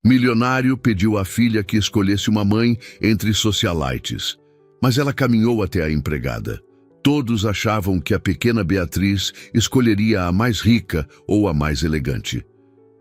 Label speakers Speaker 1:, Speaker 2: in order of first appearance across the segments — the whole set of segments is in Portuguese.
Speaker 1: Milionário pediu à filha que escolhesse uma mãe entre socialites, mas ela caminhou até a empregada. Todos achavam que a pequena Beatriz escolheria a mais rica ou a mais elegante.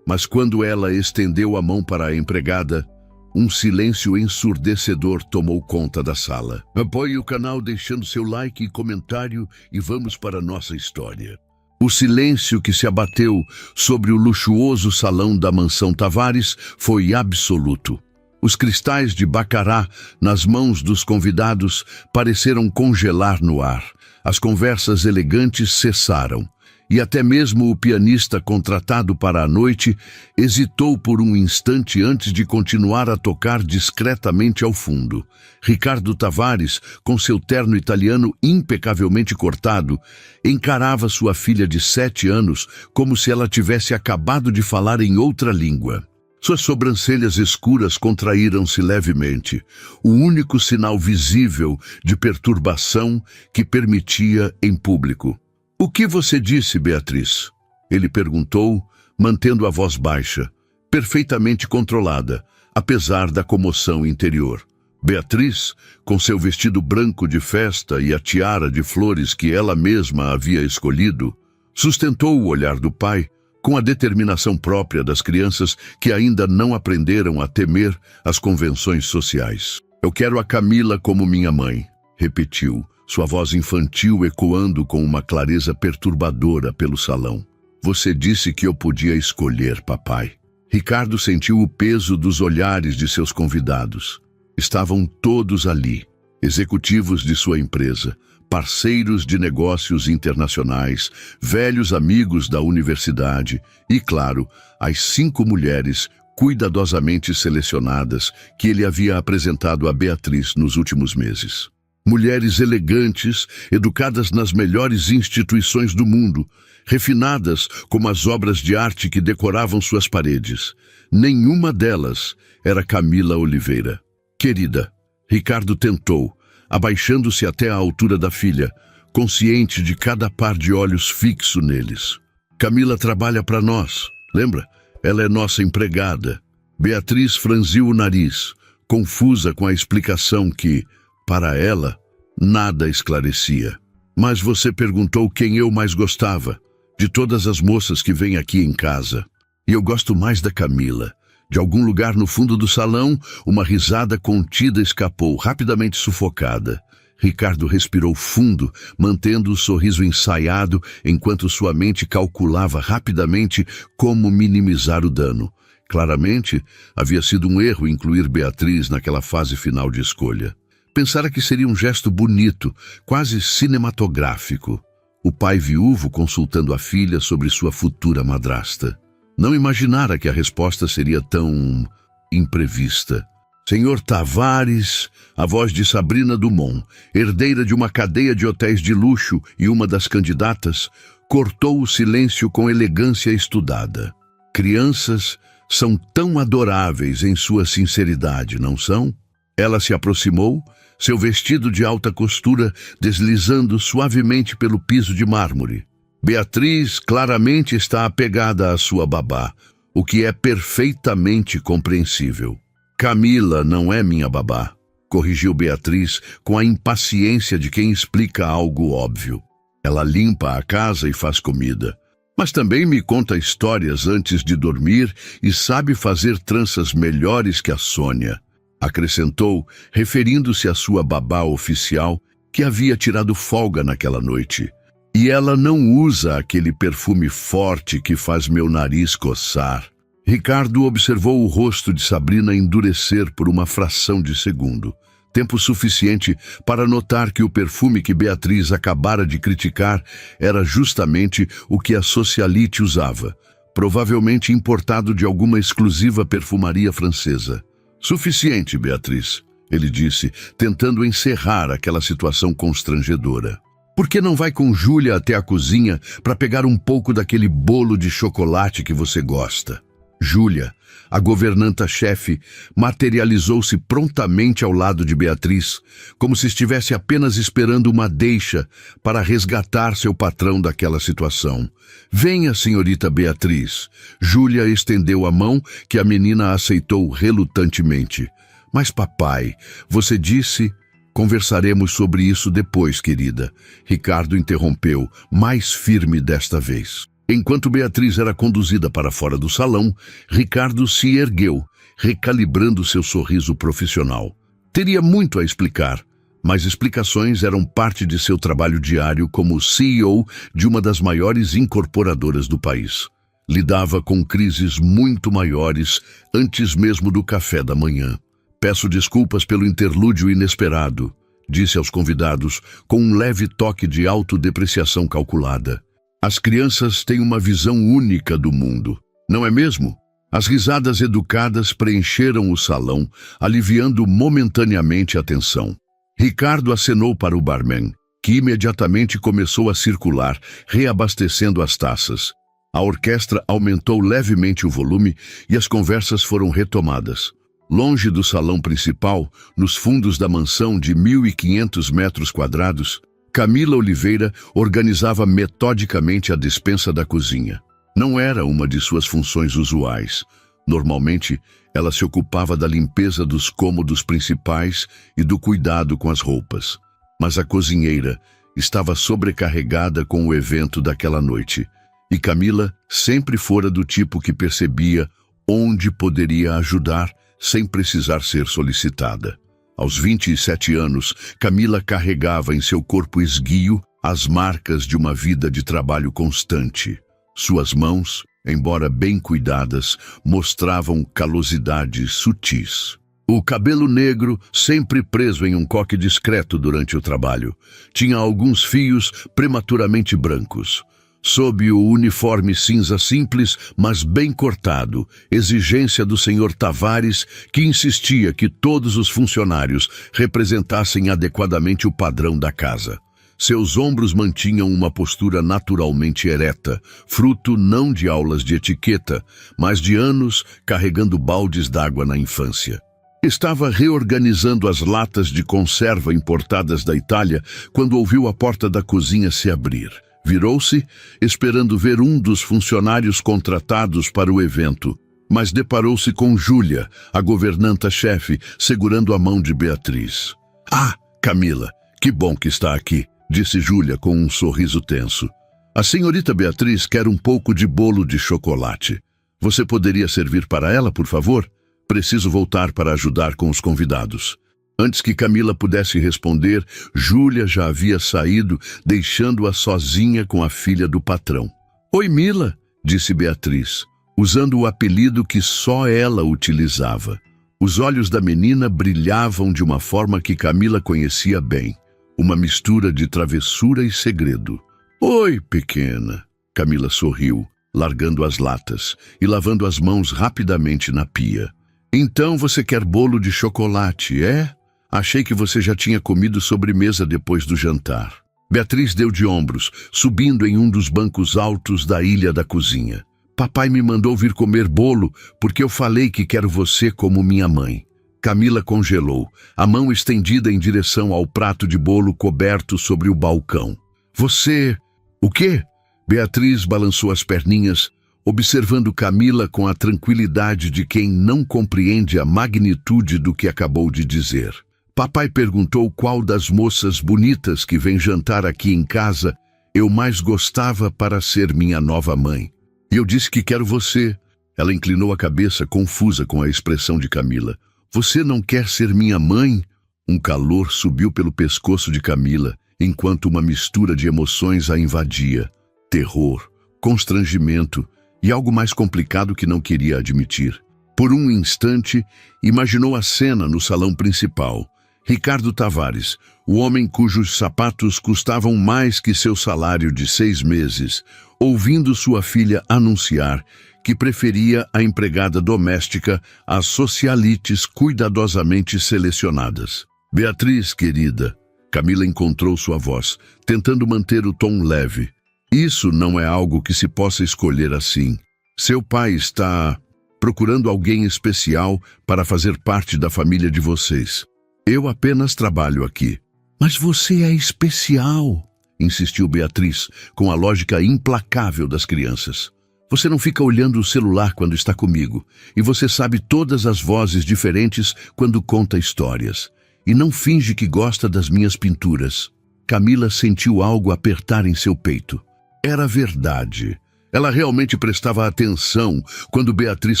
Speaker 1: Mas quando ela estendeu a mão para a empregada, um silêncio ensurdecedor tomou conta da sala. Apoie o canal deixando seu like e comentário e vamos para a nossa história. O silêncio que se abateu sobre o luxuoso salão da mansão Tavares foi absoluto. Os cristais de baccará nas mãos dos convidados pareceram congelar no ar. As conversas elegantes cessaram. E até mesmo o pianista contratado para a noite hesitou por um instante antes de continuar a tocar discretamente ao fundo. Ricardo Tavares, com seu terno italiano impecavelmente cortado, encarava sua filha de 7 anos como se ela tivesse acabado de falar em outra língua. Suas sobrancelhas escuras contraíram-se levemente, o único sinal visível de perturbação que permitia em público. "O que você disse, Beatriz?" ele perguntou, mantendo a voz baixa, perfeitamente controlada, apesar da comoção interior. Beatriz, com seu vestido branco de festa e a tiara de flores que ela mesma havia escolhido, sustentou o olhar do pai com a determinação própria das crianças que ainda não aprenderam a temer as convenções sociais. "Eu quero a Camila como minha mãe", repetiu, sua voz infantil ecoando com uma clareza perturbadora pelo salão. "Você disse que eu podia escolher, papai." Ricardo sentiu o peso dos olhares de seus convidados. Estavam todos ali, executivos de sua empresa, parceiros de negócios internacionais, velhos amigos da universidade e, claro, as 5 mulheres cuidadosamente selecionadas que ele havia apresentado a Beatriz nos últimos meses. Mulheres elegantes, educadas nas melhores instituições do mundo, refinadas como as obras de arte que decoravam suas paredes. Nenhuma delas era Camila Oliveira. "Querida", Ricardo tentou, abaixando-se até a altura da filha, consciente de cada par de olhos fixo neles. "Camila trabalha para nós, lembra? Ela é nossa empregada." Beatriz franziu o nariz, confusa com a explicação que, para ela, nada esclarecia. "Mas você perguntou quem eu mais gostava, de todas as moças que vêm aqui em casa. E eu gosto mais da Camila." De algum lugar no fundo do salão, uma risada contida escapou, rapidamente sufocada. Ricardo respirou fundo, mantendo o sorriso ensaiado, enquanto sua mente calculava rapidamente como minimizar o dano. Claramente, havia sido um erro incluir Beatriz naquela fase final de escolha. Pensara que seria um gesto bonito, quase cinematográfico. O pai viúvo consultando a filha sobre sua futura madrasta. Não imaginara que a resposta seria tão imprevista. "Senhor Tavares", a voz de Sabrina Dumont, herdeira de uma cadeia de hotéis de luxo e uma das candidatas, cortou o silêncio com elegância estudada. "Crianças são tão adoráveis em sua sinceridade, não são?" Ela se aproximou, seu vestido de alta costura deslizando suavemente pelo piso de mármore. Beatriz claramente está apegada à sua babá, o que é perfeitamente compreensível. "Camila não é minha babá", corrigiu Beatriz com a impaciência de quem explica algo óbvio. "Ela limpa a casa e faz comida, mas também me conta histórias antes de dormir e sabe fazer tranças melhores que a Sônia", acrescentou, referindo-se à sua babá oficial, que havia tirado folga naquela noite. "E ela não usa aquele perfume forte que faz meu nariz coçar." Ricardo observou o rosto de Sabrina endurecer por uma fração de segundo. Tempo suficiente para notar que o perfume que Beatriz acabara de criticar era justamente o que a socialite usava, provavelmente importado de alguma exclusiva perfumaria francesa. "Suficiente, Beatriz", ele disse, tentando encerrar aquela situação constrangedora. "Por que não vai com Júlia até a cozinha para pegar um pouco daquele bolo de chocolate que você gosta?" Júlia, a governanta-chefe, materializou-se prontamente ao lado de Beatriz, como se estivesse apenas esperando uma deixa para resgatar seu patrão daquela situação. Venha, senhorita Beatriz. Júlia estendeu a mão, que a menina aceitou relutantemente. Mas, papai, você disse... Conversaremos sobre isso depois, querida. Ricardo interrompeu, mais firme desta vez. Enquanto Beatriz era conduzida para fora do salão, Ricardo se ergueu, recalibrando seu sorriso profissional. Teria muito a explicar, mas explicações eram parte de seu trabalho diário como CEO de uma das maiores incorporadoras do país. Lidava com crises muito maiores antes mesmo do café da manhã. Peço desculpas pelo interlúdio inesperado, disse aos convidados com um leve toque de autodepreciação calculada. As crianças têm uma visão única do mundo, não é mesmo? As risadas educadas preencheram o salão, aliviando momentaneamente a tensão. Ricardo acenou para o barman, que imediatamente começou a circular, reabastecendo as taças. A orquestra aumentou levemente o volume e as conversas foram retomadas. Longe do salão principal, nos fundos da mansão de 1.500 metros quadrados, Camila Oliveira organizava metodicamente a despensa da cozinha. Não era uma de suas funções usuais. Normalmente, ela se ocupava da limpeza dos cômodos principais e do cuidado com as roupas. Mas a cozinheira estava sobrecarregada com o evento daquela noite, e Camila sempre fora do tipo que percebia onde poderia ajudar sem precisar ser solicitada. Aos 27 anos, Camila carregava em seu corpo esguio as marcas de uma vida de trabalho constante. Suas mãos, embora bem cuidadas, mostravam calosidades sutis. O cabelo negro, sempre preso em um coque discreto durante o trabalho, tinha alguns fios prematuramente brancos. Sob o uniforme cinza simples, mas bem cortado, exigência do Sr. Tavares, que insistia que todos os funcionários representassem adequadamente o padrão da casa. Seus ombros mantinham uma postura naturalmente ereta, fruto não de aulas de etiqueta, mas de anos carregando baldes d'água na infância. Estava reorganizando as latas de conserva importadas da Itália quando ouviu a porta da cozinha se abrir. Virou-se, esperando ver um dos funcionários contratados para o evento, mas deparou-se com Júlia, a governanta-chefe, segurando a mão de Beatriz. Ah, Camila, que bom que está aqui, disse Júlia com um sorriso tenso. A senhorita Beatriz quer um pouco de bolo de chocolate. Você poderia servir para ela, por favor? Preciso voltar para ajudar com os convidados. Antes que Camila pudesse responder, Júlia já havia saído, deixando-a sozinha com a filha do patrão. Oi, Mila, disse Beatriz, usando o apelido que só ela utilizava. Os olhos da menina brilhavam de uma forma que Camila conhecia bem, uma mistura de travessura e segredo. Oi, pequena, Camila sorriu, largando as latas e lavando as mãos rapidamente na pia. Então você quer bolo de chocolate, é? Achei que você já tinha comido sobremesa depois do jantar. Beatriz deu de ombros, subindo em um dos bancos altos da ilha da cozinha. Papai me mandou vir comer bolo porque eu falei que quero você como minha mãe. Camila congelou, a mão estendida em direção ao prato de bolo coberto sobre o balcão. Você... O quê? Beatriz balançou as perninhas, observando Camila com a tranquilidade de quem não compreende a magnitude do que acabou de dizer. Papai perguntou qual das moças bonitas que vem jantar aqui em casa eu mais gostava para ser minha nova mãe. E eu disse que quero você. Ela inclinou a cabeça, confusa com a expressão de Camila. Você não quer ser minha mãe? Um calor subiu pelo pescoço de Camila, enquanto uma mistura de emoções a invadia. Terror, constrangimento e algo mais complicado que não queria admitir. Por um instante, imaginou a cena no salão principal. Ricardo Tavares, o homem cujos sapatos custavam mais que seu salário de 6 meses, ouvindo sua filha anunciar que preferia a empregada doméstica às socialites cuidadosamente selecionadas. Beatriz, querida, Camila encontrou sua voz, tentando manter o tom leve. Isso não é algo que se possa escolher assim. Seu pai está... procurando alguém especial para fazer parte da família de vocês. Eu apenas trabalho aqui. Mas você é especial, insistiu Beatriz, com a lógica implacável das crianças. Você não fica olhando o celular quando está comigo, e você sabe todas as vozes diferentes quando conta histórias. E não finge que gosta das minhas pinturas. Camila sentiu algo apertar em seu peito. Era verdade. Ela realmente prestava atenção quando Beatriz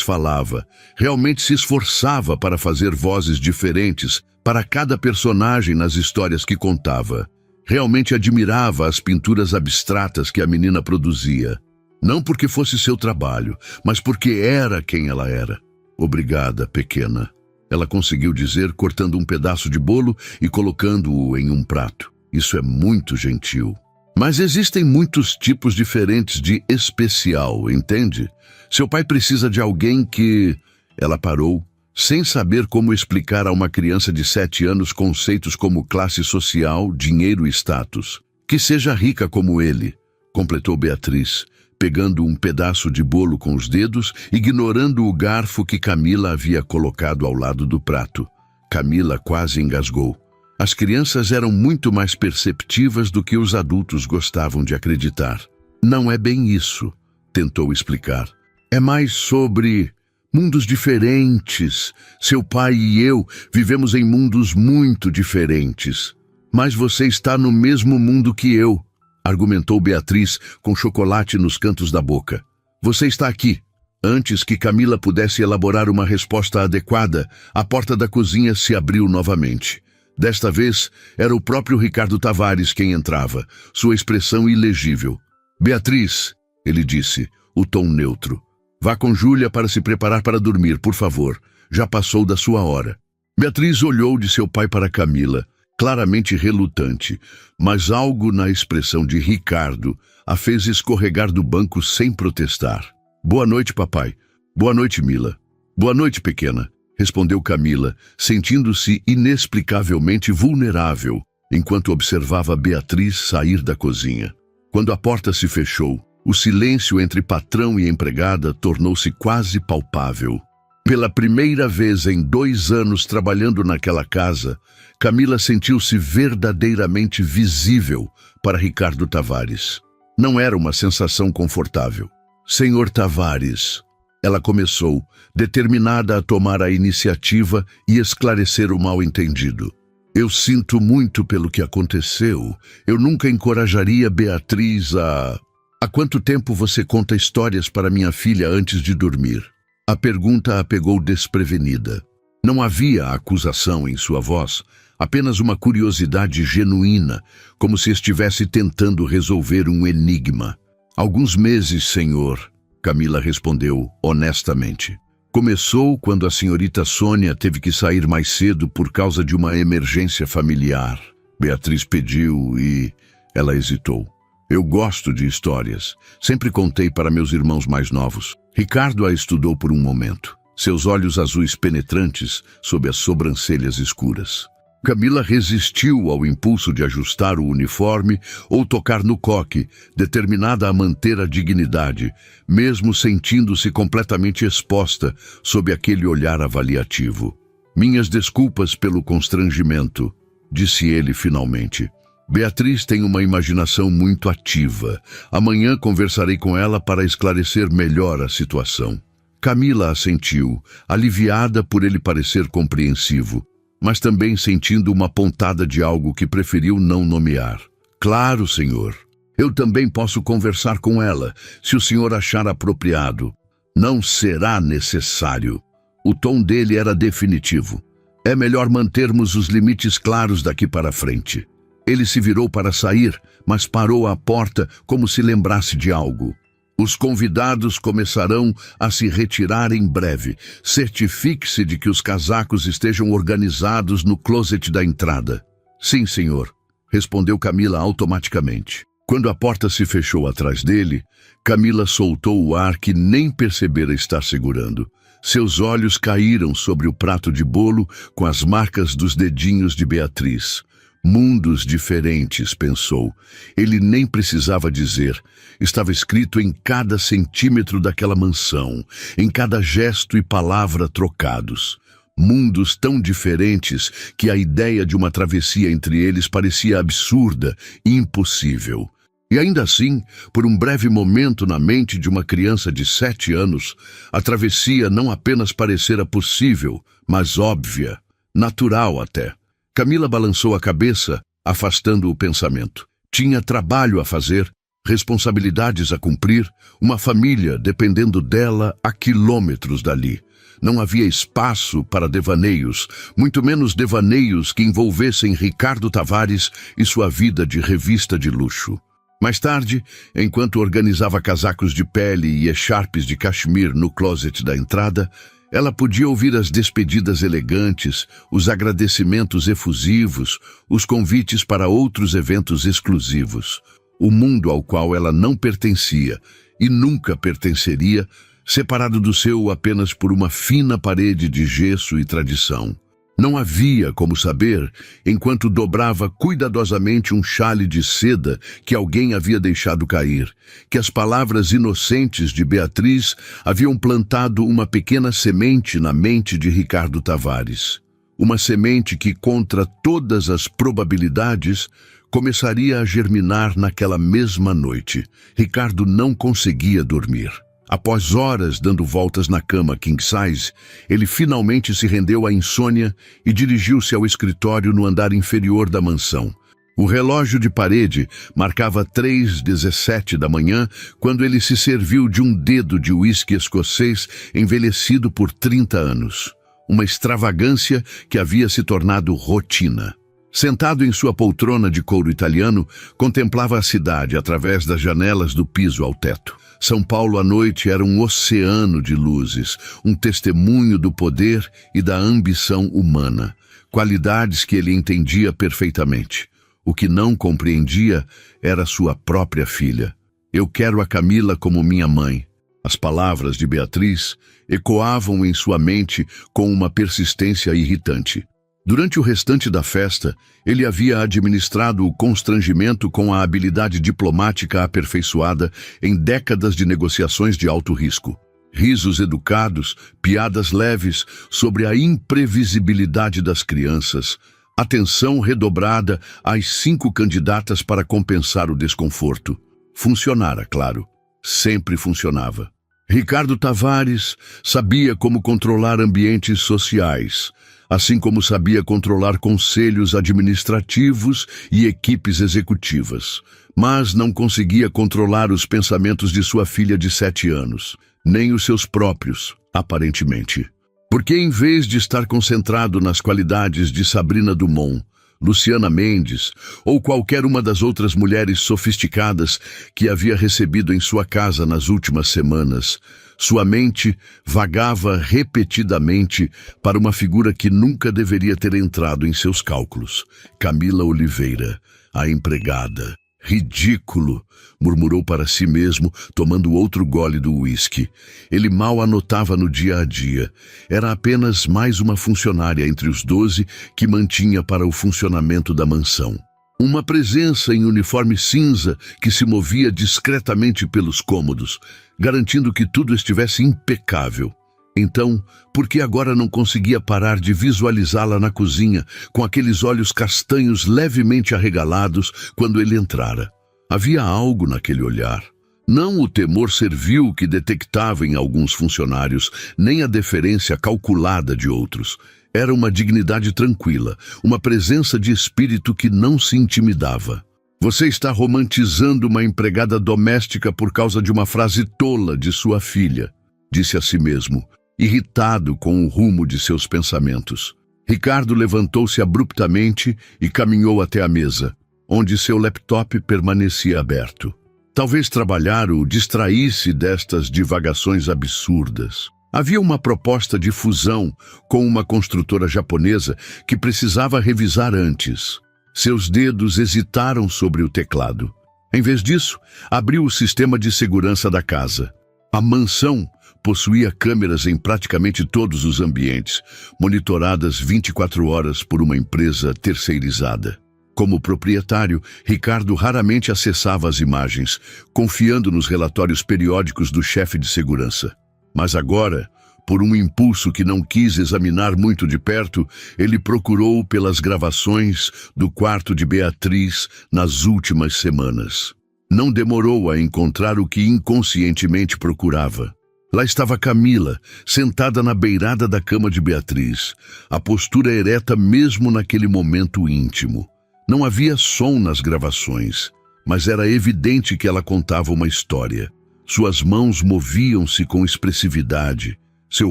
Speaker 1: falava, realmente se esforçava para fazer vozes diferentes para cada personagem nas histórias que contava. Realmente admirava as pinturas abstratas que a menina produzia. Não porque fosse seu trabalho, mas porque era quem ela era. Obrigada, pequena. Ela conseguiu dizer, cortando um pedaço de bolo e colocando-o em um prato. Isso é muito gentil. Mas existem muitos tipos diferentes de especial, entende? Seu pai precisa de alguém que... Ela parou, sem saber como explicar a uma criança de 7 anos conceitos como classe social, dinheiro e status. Que seja rica como ele, completou Beatriz, pegando um pedaço de bolo com os dedos, ignorando o garfo que Camila havia colocado ao lado do prato. Camila quase engasgou. As crianças eram muito mais perceptivas do que os adultos gostavam de acreditar. Não é bem isso, tentou explicar. É mais sobre mundos diferentes. Seu pai e eu vivemos em mundos muito diferentes. Mas você está no mesmo mundo que eu, argumentou Beatriz com chocolate nos cantos da boca. Você está aqui. Antes que Camila pudesse elaborar uma resposta adequada, a porta da cozinha se abriu novamente. Desta vez, era o próprio Ricardo Tavares quem entrava, sua expressão ilegível. Beatriz, ele disse, o tom neutro. Vá com Júlia para se preparar para dormir, por favor. Já passou da sua hora. Beatriz olhou de seu pai para Camila, claramente relutante, mas algo na expressão de Ricardo a fez escorregar do banco sem protestar. Boa noite, papai. Boa noite, Mila. Boa noite, pequena. Respondeu Camila, sentindo-se inexplicavelmente vulnerável, enquanto observava Beatriz sair da cozinha. Quando a porta se fechou, o silêncio entre patrão e empregada tornou-se quase palpável. Pela primeira vez em 2 anos trabalhando naquela casa, Camila sentiu-se verdadeiramente visível para Ricardo Tavares. Não era uma sensação confortável. Senhor Tavares... Ela começou, determinada a tomar a iniciativa e esclarecer o mal-entendido. Eu sinto muito pelo que aconteceu. Eu nunca encorajaria Beatriz a... Há quanto tempo você conta histórias para minha filha antes de dormir? A pergunta a pegou desprevenida. Não havia acusação em sua voz, apenas uma curiosidade genuína, como se estivesse tentando resolver um enigma. Alguns meses, senhor... Camila respondeu honestamente. Começou quando a senhorita Sônia teve que sair mais cedo por causa de uma emergência familiar. Beatriz pediu e... Ela hesitou. Eu gosto de histórias. Sempre contei para meus irmãos mais novos. Ricardo a estudou por um momento. Seus olhos azuis penetrantes sob as sobrancelhas escuras. Camila resistiu ao impulso de ajustar o uniforme ou tocar no coque, determinada a manter a dignidade, mesmo sentindo-se completamente exposta sob aquele olhar avaliativo. Minhas desculpas pelo constrangimento, disse ele finalmente. Beatriz tem uma imaginação muito ativa. Amanhã conversarei com ela para esclarecer melhor a situação. Camila assentiu, aliviada por ele parecer compreensivo, mas também sentindo uma pontada de algo que preferiu não nomear. Claro, senhor. Eu também posso conversar com ela, se o senhor achar apropriado. Não será necessário. O tom dele era definitivo. É melhor mantermos os limites claros daqui para frente. Ele se virou para sair, mas parou à porta como se lembrasse de algo. Os convidados começarão a se retirar em breve. Certifique-se de que os casacos estejam organizados no closet da entrada. Sim, senhor, respondeu Camila automaticamente. Quando a porta se fechou atrás dele, Camila soltou o ar que nem percebera estar segurando. Seus olhos caíram sobre o prato de bolo com as marcas dos dedinhos de Beatriz. Mundos diferentes, pensou. Ele nem precisava dizer. Estava escrito em cada centímetro daquela mansão, em cada gesto e palavra trocados. Mundos tão diferentes que a ideia de uma travessia entre eles parecia absurda e impossível. E ainda assim, por um breve momento na mente de uma criança de 7 anos, a travessia não apenas parecera possível, mas óbvia, natural até. Camila balançou a cabeça, afastando o pensamento. Tinha trabalho a fazer, responsabilidades a cumprir, uma família dependendo dela a quilômetros dali. Não havia espaço para devaneios, muito menos devaneios que envolvessem Ricardo Tavares e sua vida de revista de luxo. Mais tarde, enquanto organizava casacos de pele e echarpes de cachemir no closet da entrada, ela podia ouvir as despedidas elegantes, os agradecimentos efusivos, os convites para outros eventos exclusivos. O mundo ao qual ela não pertencia e nunca pertenceria, separado do seu apenas por uma fina parede de gesso e tradição. Não havia como saber, enquanto dobrava cuidadosamente um xale de seda que alguém havia deixado cair, que as palavras inocentes de Beatriz haviam plantado uma pequena semente na mente de Ricardo Tavares. Uma semente que, contra todas as probabilidades, começaria a germinar naquela mesma noite. Ricardo não conseguia dormir. Após horas dando voltas na cama king size, ele finalmente se rendeu à insônia e dirigiu-se ao escritório no andar inferior da mansão. O relógio de parede marcava 3h17 da manhã quando ele se serviu de um dedo de uísque escocês envelhecido por 30 anos. Uma extravagância que havia se tornado rotina. Sentado em sua poltrona de couro italiano, contemplava a cidade através das janelas do piso ao teto. São Paulo à noite era um oceano de luzes, um testemunho do poder e da ambição humana, qualidades que ele entendia perfeitamente. O que não compreendia era sua própria filha. Eu quero a Camila como minha mãe. As palavras de Beatriz ecoavam em sua mente com uma persistência irritante. Durante o restante da festa, ele havia administrado o constrangimento com a habilidade diplomática aperfeiçoada em décadas de negociações de alto risco. Risos educados, piadas leves sobre a imprevisibilidade das crianças, atenção redobrada às 5 candidatas para compensar o desconforto. Funcionara, claro. Sempre funcionava. Ricardo Tavares sabia como controlar ambientes sociais, assim como sabia controlar conselhos administrativos e equipes executivas, mas não conseguia controlar os pensamentos de sua filha de 7 anos, nem os seus próprios, aparentemente. Porque em vez de estar concentrado nas qualidades de Sabrina Dumont, Luciana Mendes ou qualquer uma das outras mulheres sofisticadas que havia recebido em sua casa nas últimas semanas, sua mente vagava repetidamente para uma figura que nunca deveria ter entrado em seus cálculos. Camila Oliveira, a empregada. Ridículo, murmurou para si mesmo, tomando outro gole do uísque. Ele mal anotava no dia a dia. Era apenas mais uma funcionária entre os 12 que mantinha para o funcionamento da mansão. Uma presença em uniforme cinza que se movia discretamente pelos cômodos, garantindo que tudo estivesse impecável. Então, por que agora não conseguia parar de visualizá-la na cozinha, com aqueles olhos castanhos levemente arregalados quando ele entrara? Havia algo naquele olhar. Não o temor servil que detectava em alguns funcionários, nem a deferência calculada de outros. Era uma dignidade tranquila, uma presença de espírito que não se intimidava. Você está romantizando uma empregada doméstica por causa de uma frase tola de sua filha, disse a si mesmo, irritado com o rumo de seus pensamentos. Ricardo levantou-se abruptamente e caminhou até a mesa, onde seu laptop permanecia aberto. Talvez trabalhar o distraísse destas divagações absurdas. Havia uma proposta de fusão com uma construtora japonesa que precisava revisar antes. Seus dedos hesitaram sobre o teclado. Em vez disso, abriu o sistema de segurança da casa. A mansão possuía câmeras em praticamente todos os ambientes, monitoradas 24 horas por uma empresa terceirizada. Como proprietário, Ricardo raramente acessava as imagens, confiando nos relatórios periódicos do chefe de segurança. Mas agora, por um impulso que não quis examinar muito de perto, ele procurou pelas gravações do quarto de Beatriz nas últimas semanas. Não demorou a encontrar o que inconscientemente procurava. Lá estava Camila, sentada na beirada da cama de Beatriz, a postura ereta mesmo naquele momento íntimo. Não havia som nas gravações, mas era evidente que ela contava uma história. Suas mãos moviam-se com expressividade, seu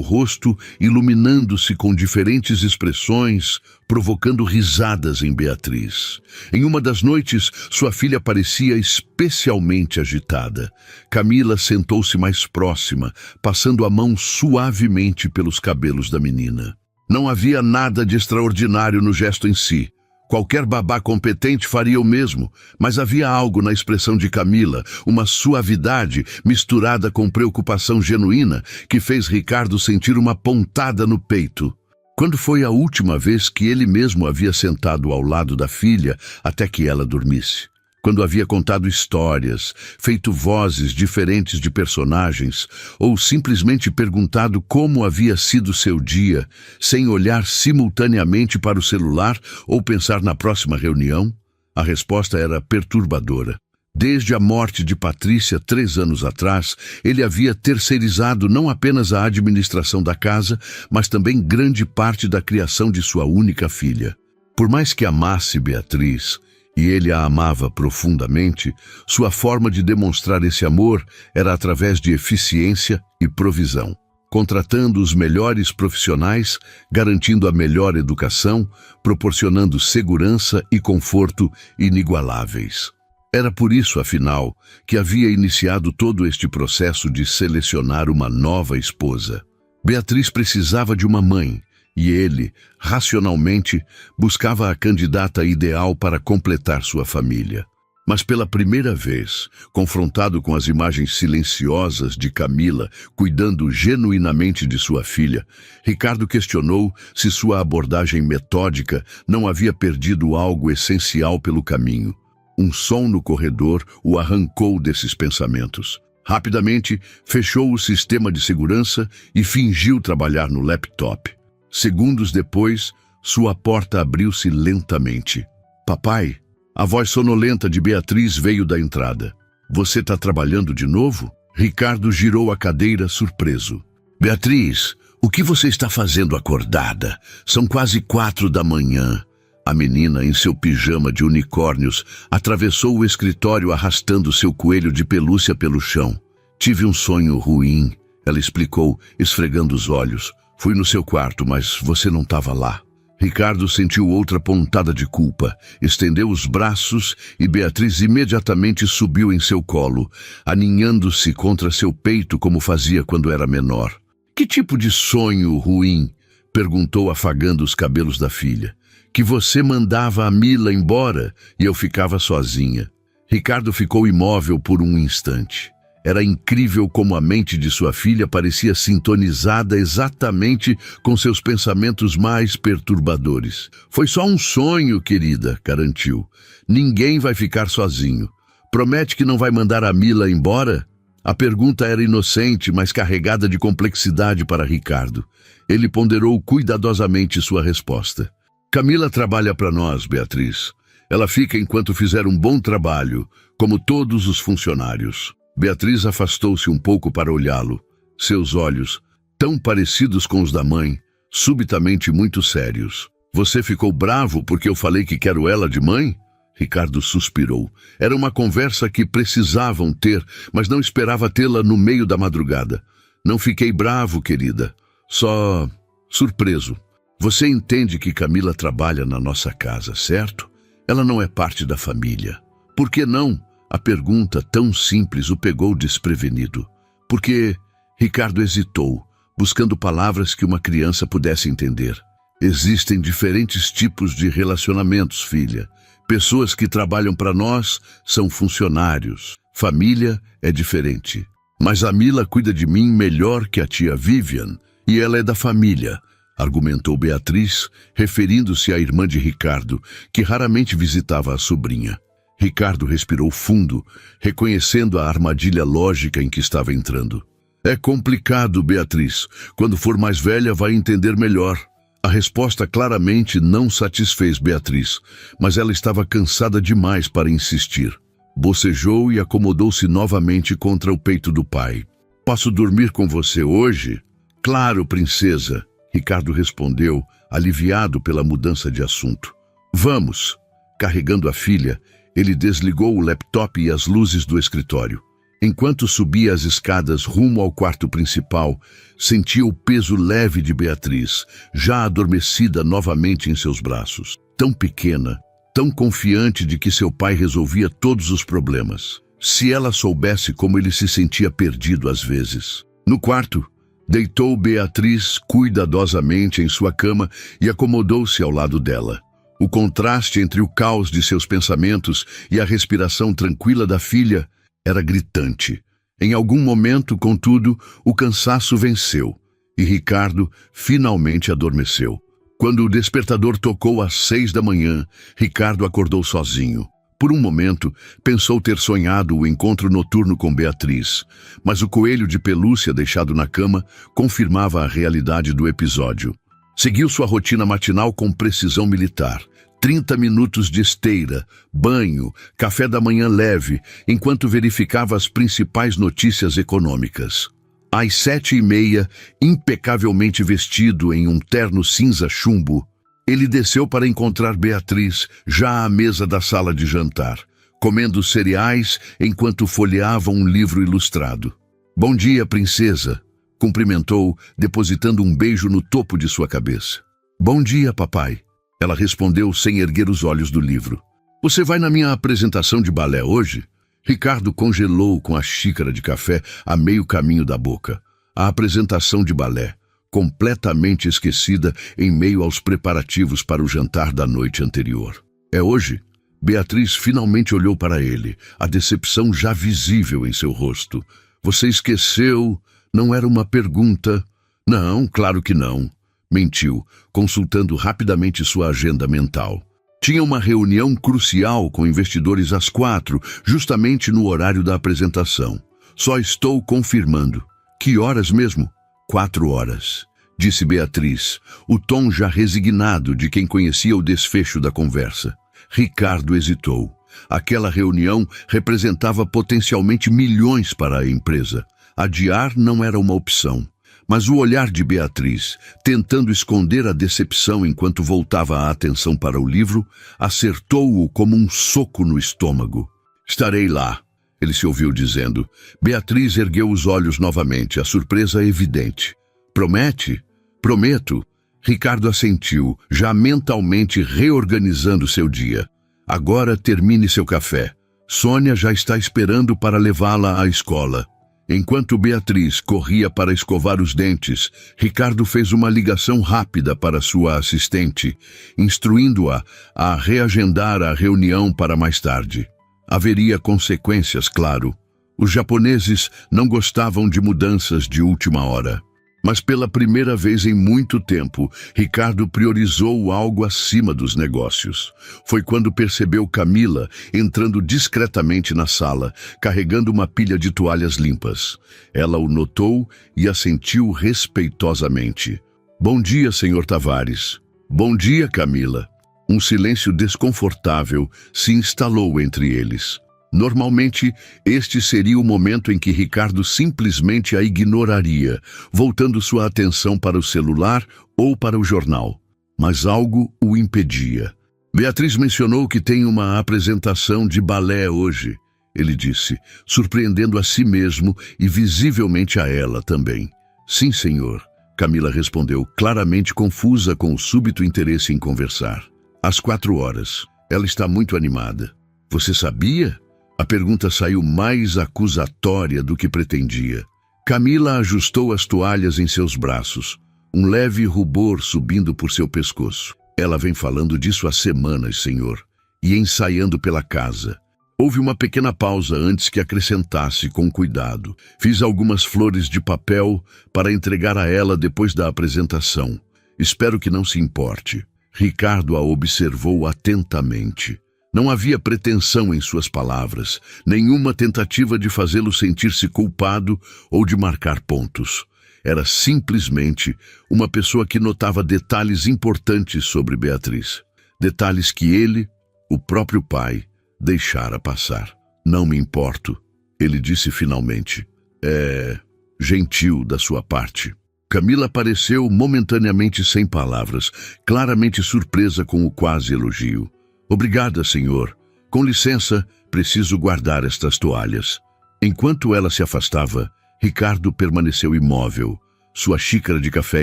Speaker 1: rosto iluminando-se com diferentes expressões, provocando risadas em Beatriz. Em uma das noites, sua filha parecia especialmente agitada. Camila sentou-se mais próxima, passando a mão suavemente pelos cabelos da menina. Não havia nada de extraordinário no gesto em si. Qualquer babá competente faria o mesmo, mas havia algo na expressão de Camila, uma suavidade misturada com preocupação genuína, que fez Ricardo sentir uma pontada no peito. Quando foi a última vez que ele mesmo havia sentado ao lado da filha até que ela dormisse? Quando havia contado histórias, feito vozes diferentes de personagens, ou simplesmente perguntado como havia sido seu dia, sem olhar simultaneamente para o celular ou pensar na próxima reunião? A resposta era perturbadora. Desde a morte de Patrícia 3 anos atrás, ele havia terceirizado não apenas a administração da casa, mas também grande parte da criação de sua única filha. Por mais que amasse Beatriz, e ele a amava profundamente, sua forma de demonstrar esse amor era através de eficiência e provisão, contratando os melhores profissionais, garantindo a melhor educação, proporcionando segurança e conforto inigualáveis. Era por isso, afinal, que havia iniciado todo este processo de selecionar uma nova esposa. Beatriz precisava de uma mãe, e ele, racionalmente, buscava a candidata ideal para completar sua família. Mas pela primeira vez, confrontado com as imagens silenciosas de Camila cuidando genuinamente de sua filha, Ricardo questionou se sua abordagem metódica não havia perdido algo essencial pelo caminho. Um som no corredor o arrancou desses pensamentos. Rapidamente, fechou o sistema de segurança e fingiu trabalhar no laptop. Segundos depois, sua porta abriu-se lentamente. "Papai?" A voz sonolenta de Beatriz veio da entrada. "Você está trabalhando de novo?" Ricardo girou a cadeira, surpreso. "Beatriz, o que você está fazendo acordada? São quase 4 da manhã." A menina, em seu pijama de unicórnios, atravessou o escritório arrastando seu coelho de pelúcia pelo chão. "Tive um sonho ruim," ela explicou, esfregando os olhos. "Fui no seu quarto, mas você não estava lá." Ricardo sentiu outra pontada de culpa, estendeu os braços e Beatriz imediatamente subiu em seu colo, aninhando-se contra seu peito como fazia quando era menor. "Que tipo de sonho ruim?" perguntou, afagando os cabelos da filha. "Que você mandava a Mila embora e eu ficava sozinha." Ricardo ficou imóvel por um instante. Era incrível como a mente de sua filha parecia sintonizada exatamente com seus pensamentos mais perturbadores. "Foi só um sonho, querida", garantiu. "Ninguém vai ficar sozinho. Promete que não vai mandar a Mila embora?" A pergunta era inocente, mas carregada de complexidade para Ricardo. Ele ponderou cuidadosamente sua resposta. "Camila trabalha para nós, Beatriz. Ela fica enquanto fizer um bom trabalho, como todos os funcionários." Beatriz afastou-se um pouco para olhá-lo. Seus olhos, tão parecidos com os da mãe, subitamente muito sérios. "Você ficou bravo porque eu falei que quero ela de mãe?" Ricardo suspirou. Era uma conversa que precisavam ter, mas não esperava tê-la no meio da madrugada. "Não fiquei bravo, querida. Só surpreso. Você entende que Camila trabalha na nossa casa, certo? Ela não é parte da família. Por que não?" A pergunta tão simples o pegou desprevenido. "Porque..." Ricardo hesitou, buscando palavras que uma criança pudesse entender. "Existem diferentes tipos de relacionamentos, filha. Pessoas que trabalham para nós são funcionários. Família é diferente. Mas a Mila cuida de mim melhor que a tia Vivian, e ela é da família. argumentou Beatriz, referindo-se à irmã de Ricardo, que raramente visitava a sobrinha. Ricardo respirou fundo, reconhecendo a armadilha lógica em que estava entrando. É complicado, Beatriz. Quando for mais velha, vai entender melhor. A resposta claramente não satisfez Beatriz, mas ela estava cansada demais para insistir. Bocejou e acomodou-se novamente contra o peito do pai. Posso dormir com você hoje? Claro, princesa, Ricardo respondeu, aliviado pela mudança de assunto. Vamos. Carregando a filha, ele desligou o laptop e as luzes do escritório. Enquanto subia as escadas rumo ao quarto principal, sentia o peso leve de Beatriz, já adormecida novamente em seus braços. Tão pequena, tão confiante de que seu pai resolvia todos os problemas. Se ela soubesse como ele se sentia perdido às vezes. No quarto, deitou Beatriz cuidadosamente em sua cama e acomodou-se ao lado dela. O contraste entre o caos de seus pensamentos e a respiração tranquila da filha era gritante. Em algum momento, contudo, o cansaço venceu e Ricardo finalmente adormeceu. Quando o despertador tocou às 6 da manhã, Ricardo acordou sozinho. Por um momento, pensou ter sonhado o encontro noturno com Beatriz, mas o coelho de pelúcia deixado na cama confirmava a realidade do episódio. Seguiu sua rotina matinal com precisão militar. 30 minutos de esteira, banho, café da manhã leve, enquanto verificava as principais notícias econômicas. Às 7h30, impecavelmente vestido em um terno cinza chumbo, ele desceu para encontrar Beatriz, já à mesa da sala de jantar, comendo cereais enquanto folheava um livro ilustrado. Bom dia, princesa, cumprimentou, depositando um beijo no topo de sua cabeça. Bom dia, papai. Ela respondeu sem erguer os olhos do livro. Você vai na minha apresentação de balé hoje? Ricardo congelou com a xícara de café a meio caminho da boca. A apresentação de balé, completamente esquecida em meio aos preparativos para o jantar da noite anterior. É hoje? Beatriz finalmente olhou para ele, a decepção já visível em seu rosto. Você esqueceu? Não era uma pergunta. Não, claro que não. Mentiu, consultando rapidamente sua agenda mental. Tinha uma reunião crucial com investidores às 4, justamente no horário da apresentação. Só estou confirmando. Que horas mesmo? 4 horas, disse Beatriz, o tom já resignado de quem conhecia o desfecho da conversa. Ricardo hesitou. Aquela reunião representava potencialmente milhões para a empresa. Adiar não era uma opção. Mas o olhar de Beatriz, tentando esconder a decepção enquanto voltava a atenção para o livro, acertou-o como um soco no estômago. Estarei lá, ele se ouviu dizendo. Beatriz ergueu os olhos novamente, a surpresa evidente. Promete? Prometo. Ricardo assentiu, já mentalmente reorganizando seu dia. Agora termine seu café. Sônia já está esperando para levá-la à escola. Enquanto Beatriz corria para escovar os dentes, Ricardo fez uma ligação rápida para sua assistente, instruindo-a a reagendar a reunião para mais tarde. Haveria consequências, claro. Os japoneses não gostavam de mudanças de última hora. Mas pela primeira vez em muito tempo, Ricardo priorizou algo acima dos negócios. Foi quando percebeu Camila entrando discretamente na sala, carregando uma pilha de toalhas limpas. Ela o notou e assentiu respeitosamente. Bom dia, senhor Tavares. Bom dia, Camila. Um silêncio desconfortável se instalou entre eles. Normalmente, este seria o momento em que Ricardo simplesmente a ignoraria, voltando sua atenção para o celular ou para o jornal. Mas algo o impedia. Beatriz mencionou que tem uma apresentação de balé hoje, ele disse, surpreendendo a si mesmo e visivelmente a ela também. Sim, senhor, Camila respondeu, claramente confusa com o súbito interesse em conversar. Às 4 horas. Ela está muito animada. Você sabia? A pergunta saiu mais acusatória do que pretendia. Camila ajustou as toalhas em seus braços, um leve rubor subindo por seu pescoço. Ela vem falando disso há semanas, senhor, e ensaiando pela casa. Houve uma pequena pausa antes que acrescentasse com cuidado. Fiz algumas flores de papel para entregar a ela depois da apresentação. Espero que não se importe. Ricardo a observou atentamente. Não havia pretensão em suas palavras, nenhuma tentativa de fazê-lo sentir-se culpado ou de marcar pontos. Era simplesmente uma pessoa que notava detalhes importantes sobre Beatriz. Detalhes que ele, o próprio pai, deixara passar. Não me importo, ele disse finalmente. É gentil da sua parte. Camila pareceu momentaneamente sem palavras, claramente surpresa com o quase elogio. Obrigada, senhor. Com licença, preciso guardar estas toalhas. Enquanto ela se afastava, Ricardo permaneceu imóvel, sua xícara de café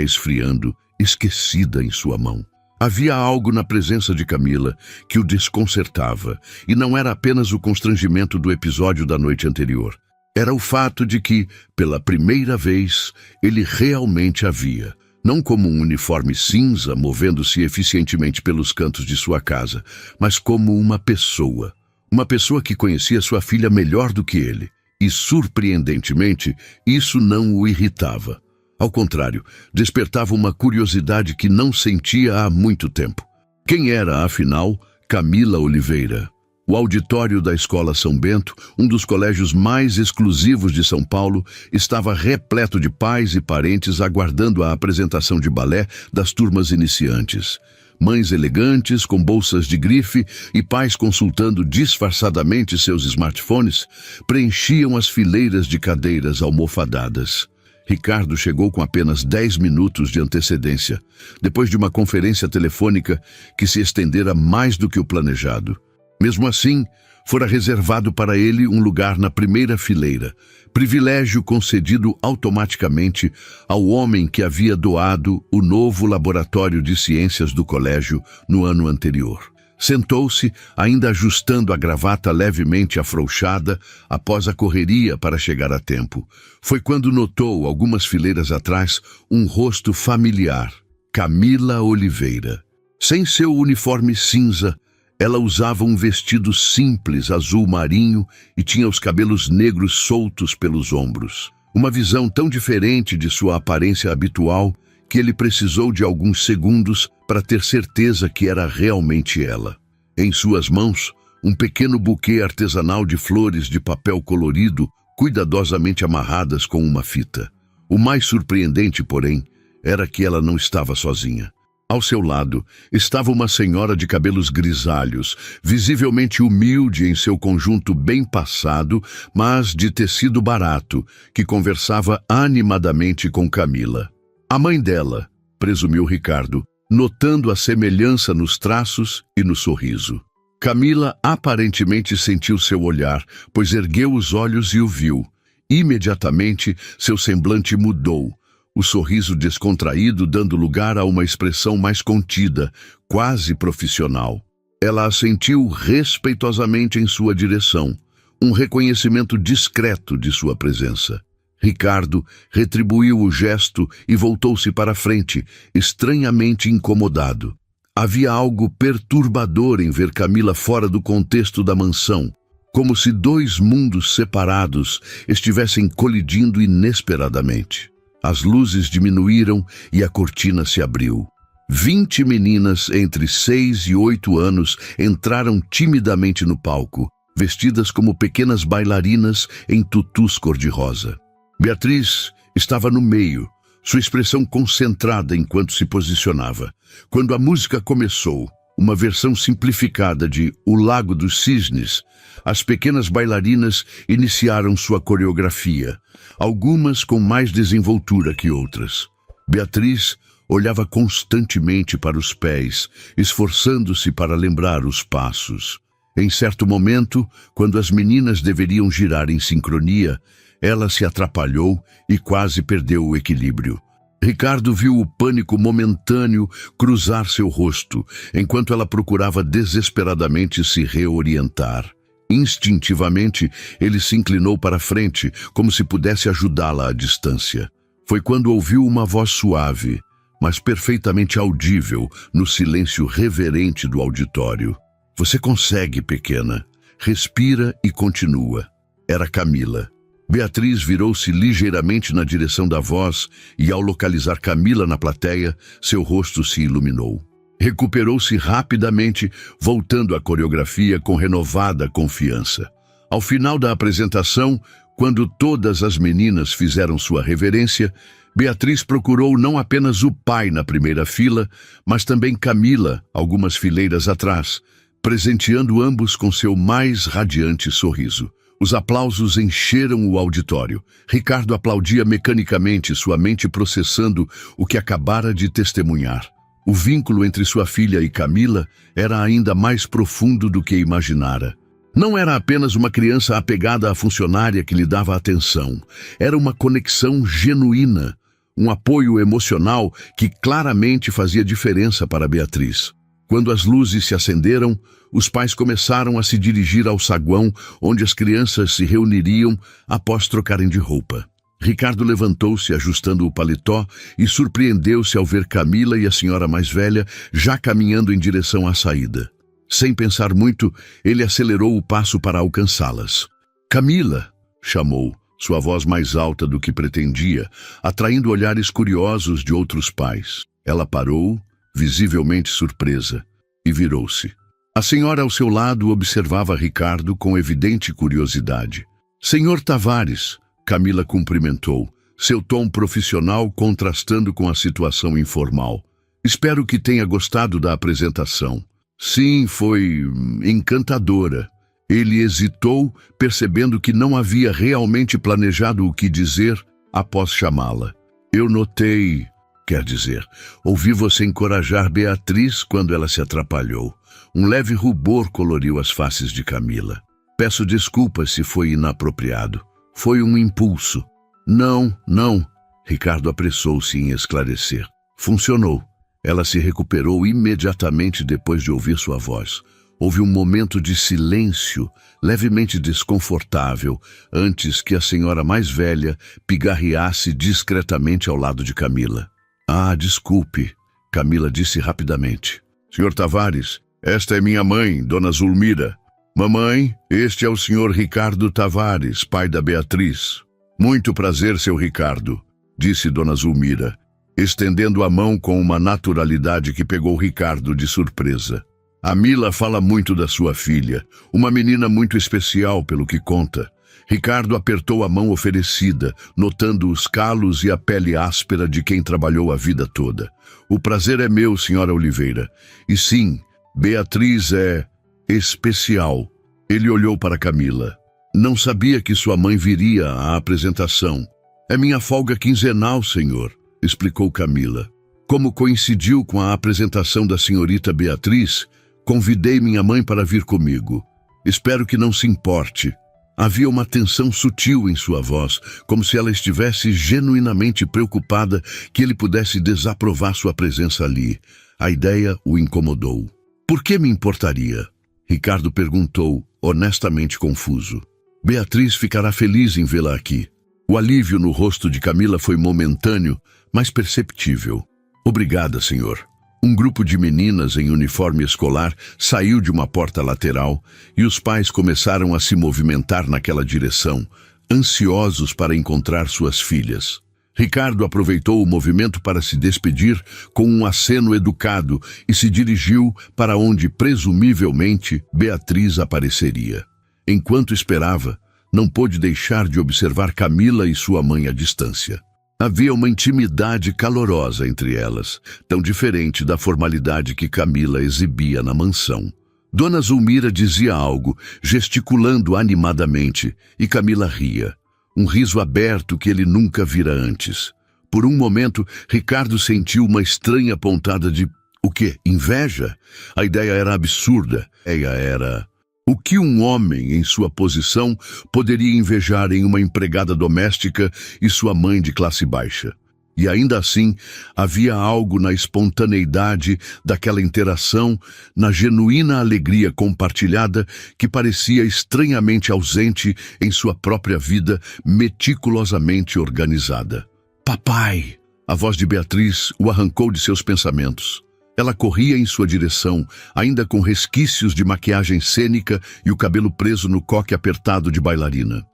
Speaker 1: esfriando, esquecida em sua mão. Havia algo na presença de Camila que o desconcertava, e não era apenas o constrangimento do episódio da noite anterior. Era o fato de que, pela primeira vez, ele realmente a via. Não como um uniforme cinza movendo-se eficientemente pelos cantos de sua casa, mas como uma pessoa. Uma pessoa que conhecia sua filha melhor do que ele. E, surpreendentemente, isso não o irritava. Ao contrário, despertava uma curiosidade que não sentia há muito tempo. Quem era, afinal, Camila Oliveira? O auditório da Escola São Bento, um dos colégios mais exclusivos de São Paulo, estava repleto de pais e parentes aguardando a apresentação de balé das turmas iniciantes. Mães elegantes, com bolsas de grife, e pais consultando disfarçadamente seus smartphones, preenchiam as fileiras de cadeiras almofadadas. Ricardo chegou com apenas 10 minutos de antecedência, depois de uma conferência telefônica que se estendera mais do que o planejado. Mesmo assim, fora reservado para ele um lugar na primeira fileira, privilégio concedido automaticamente ao homem que havia doado o novo laboratório de ciências do colégio no ano anterior. Sentou-se, ainda ajustando a gravata levemente afrouxada após a correria para chegar a tempo. Foi quando notou, algumas fileiras atrás, um rosto familiar. Camila Oliveira. Sem seu uniforme cinza, ela usava um vestido simples azul marinho e tinha os cabelos negros soltos pelos ombros. Uma visão tão diferente de sua aparência habitual que ele precisou de alguns segundos para ter certeza que era realmente ela. Em suas mãos, um pequeno buquê artesanal de flores de papel colorido, cuidadosamente amarradas com uma fita. O mais surpreendente, porém, era que ela não estava sozinha. Ao seu lado estava uma senhora de cabelos grisalhos, visivelmente humilde em seu conjunto bem passado, mas de tecido barato, que conversava animadamente com Camila. A mãe dela, presumiu Ricardo, notando a semelhança nos traços e no sorriso. Camila aparentemente sentiu seu olhar, pois ergueu os olhos e o viu. Imediatamente, seu semblante mudou. O sorriso descontraído dando lugar a uma expressão mais contida, quase profissional. Ela assentiu respeitosamente em sua direção, um reconhecimento discreto de sua presença. Ricardo retribuiu o gesto e voltou-se para a frente, estranhamente incomodado. Havia algo perturbador em ver Camila fora do contexto da mansão, como se dois mundos separados estivessem colidindo inesperadamente. As luzes diminuíram e a cortina se abriu. 20 meninas entre 6 e 8 anos entraram timidamente no palco, vestidas como pequenas bailarinas em tutus cor-de-rosa. Beatriz estava no meio, sua expressão concentrada enquanto se posicionava. Quando a música começou, uma versão simplificada de O Lago dos Cisnes, as pequenas bailarinas iniciaram sua coreografia, algumas com mais desenvoltura que outras. Beatriz olhava constantemente para os pés, esforçando-se para lembrar os passos. Em certo momento, quando as meninas deveriam girar em sincronia, ela se atrapalhou e quase perdeu o equilíbrio. Ricardo viu o pânico momentâneo cruzar seu rosto, enquanto ela procurava desesperadamente se reorientar. Instintivamente, ele se inclinou para a frente, como se pudesse ajudá-la à distância. Foi quando ouviu uma voz suave, mas perfeitamente audível, no silêncio reverente do auditório. Você consegue, pequena. Respira e continua. Era Camila. Beatriz virou-se ligeiramente na direção da voz e, ao localizar Camila na plateia, seu rosto se iluminou. Recuperou-se rapidamente, voltando à coreografia com renovada confiança. Ao final da apresentação, quando todas as meninas fizeram sua reverência, Beatriz procurou não apenas o pai na primeira fila, mas também Camila, algumas fileiras atrás, presenteando ambos com seu mais radiante sorriso. Os aplausos encheram o auditório. Ricardo aplaudia mecanicamente, sua mente processando o que acabara de testemunhar. O vínculo entre sua filha e Camila era ainda mais profundo do que imaginara. Não era apenas uma criança apegada à funcionária que lhe dava atenção. Era uma conexão genuína, um apoio emocional que claramente fazia diferença para Beatriz. Quando as luzes se acenderam, os pais começaram a se dirigir ao saguão onde as crianças se reuniriam após trocarem de roupa. Ricardo levantou-se ajustando o paletó e surpreendeu-se ao ver Camila e a senhora mais velha já caminhando em direção à saída. Sem pensar muito, ele acelerou o passo para alcançá-las. "Camila!" chamou, sua voz mais alta do que pretendia, atraindo olhares curiosos de outros pais. Ela parou, visivelmente surpresa, e virou-se. A senhora ao seu lado observava Ricardo com evidente curiosidade. "Senhor Tavares", Camila cumprimentou, seu tom profissional contrastando com a situação informal. "Espero que tenha gostado da apresentação." "Sim, foi encantadora." Ele hesitou, percebendo que não havia realmente planejado o que dizer após chamá-la. "Eu notei, quer dizer, ouvi você encorajar Beatriz quando ela se atrapalhou." Um leve rubor coloriu as faces de Camila. "Peço desculpas se foi inapropriado. Foi um impulso." Não. Ricardo apressou-se em esclarecer. "Funcionou." Ela se recuperou imediatamente depois de ouvir sua voz. Houve um momento de silêncio, levemente desconfortável, antes que a senhora mais velha pigarreasse discretamente ao lado de Camila. "Ah, desculpe", Camila disse rapidamente. "Senhor Tavares, esta é minha mãe, Dona Zulmira." "Mamãe, este é o senhor Ricardo Tavares, pai da Beatriz." "Muito prazer, seu Ricardo", disse Dona Zulmira, estendendo a mão com uma naturalidade que pegou Ricardo de surpresa. "A Mila fala muito da sua filha, uma menina muito especial pelo que conta." Ricardo apertou a mão oferecida, notando os calos e a pele áspera de quem trabalhou a vida toda. "O prazer é meu, senhora Oliveira. E sim, Beatriz é especial." Ele olhou para Camila. "Não sabia que sua mãe viria à apresentação." "É minha folga quinzenal, senhor", explicou Camila. "Como coincidiu com a apresentação da senhorita Beatriz, convidei minha mãe para vir comigo. Espero que não se importe." Havia uma tensão sutil em sua voz, como se ela estivesse genuinamente preocupada que ele pudesse desaprovar sua presença ali. A ideia o incomodou. "Por que me importaria?" Ricardo perguntou, honestamente confuso. "Beatriz ficará feliz em vê-la aqui." O alívio no rosto de Camila foi momentâneo, mas perceptível. "Obrigada, senhor." Um grupo de meninas em uniforme escolar saiu de uma porta lateral e os pais começaram a se movimentar naquela direção, ansiosos para encontrar suas filhas. Ricardo aproveitou o movimento para se despedir com um aceno educado e se dirigiu para onde, presumivelmente, Beatriz apareceria. Enquanto esperava, não pôde deixar de observar Camila e sua mãe à distância. Havia uma intimidade calorosa entre elas, tão diferente da formalidade que Camila exibia na mansão. Dona Zulmira dizia algo, gesticulando animadamente, e Camila ria. Um riso aberto que ele nunca vira antes. Por um momento, Ricardo sentiu uma estranha pontada de... o quê? Inveja? A ideia era absurda. Era... O que um homem em sua posição poderia invejar em uma empregada doméstica e sua mãe de classe baixa? E ainda assim, havia algo na espontaneidade daquela interação, na genuína alegria compartilhada que parecia estranhamente ausente em sua própria vida meticulosamente organizada. "Papai!" A voz de Beatriz o arrancou de seus pensamentos. Ela corria em sua direção, ainda com resquícios de maquiagem cênica e o cabelo preso no coque apertado de bailarina.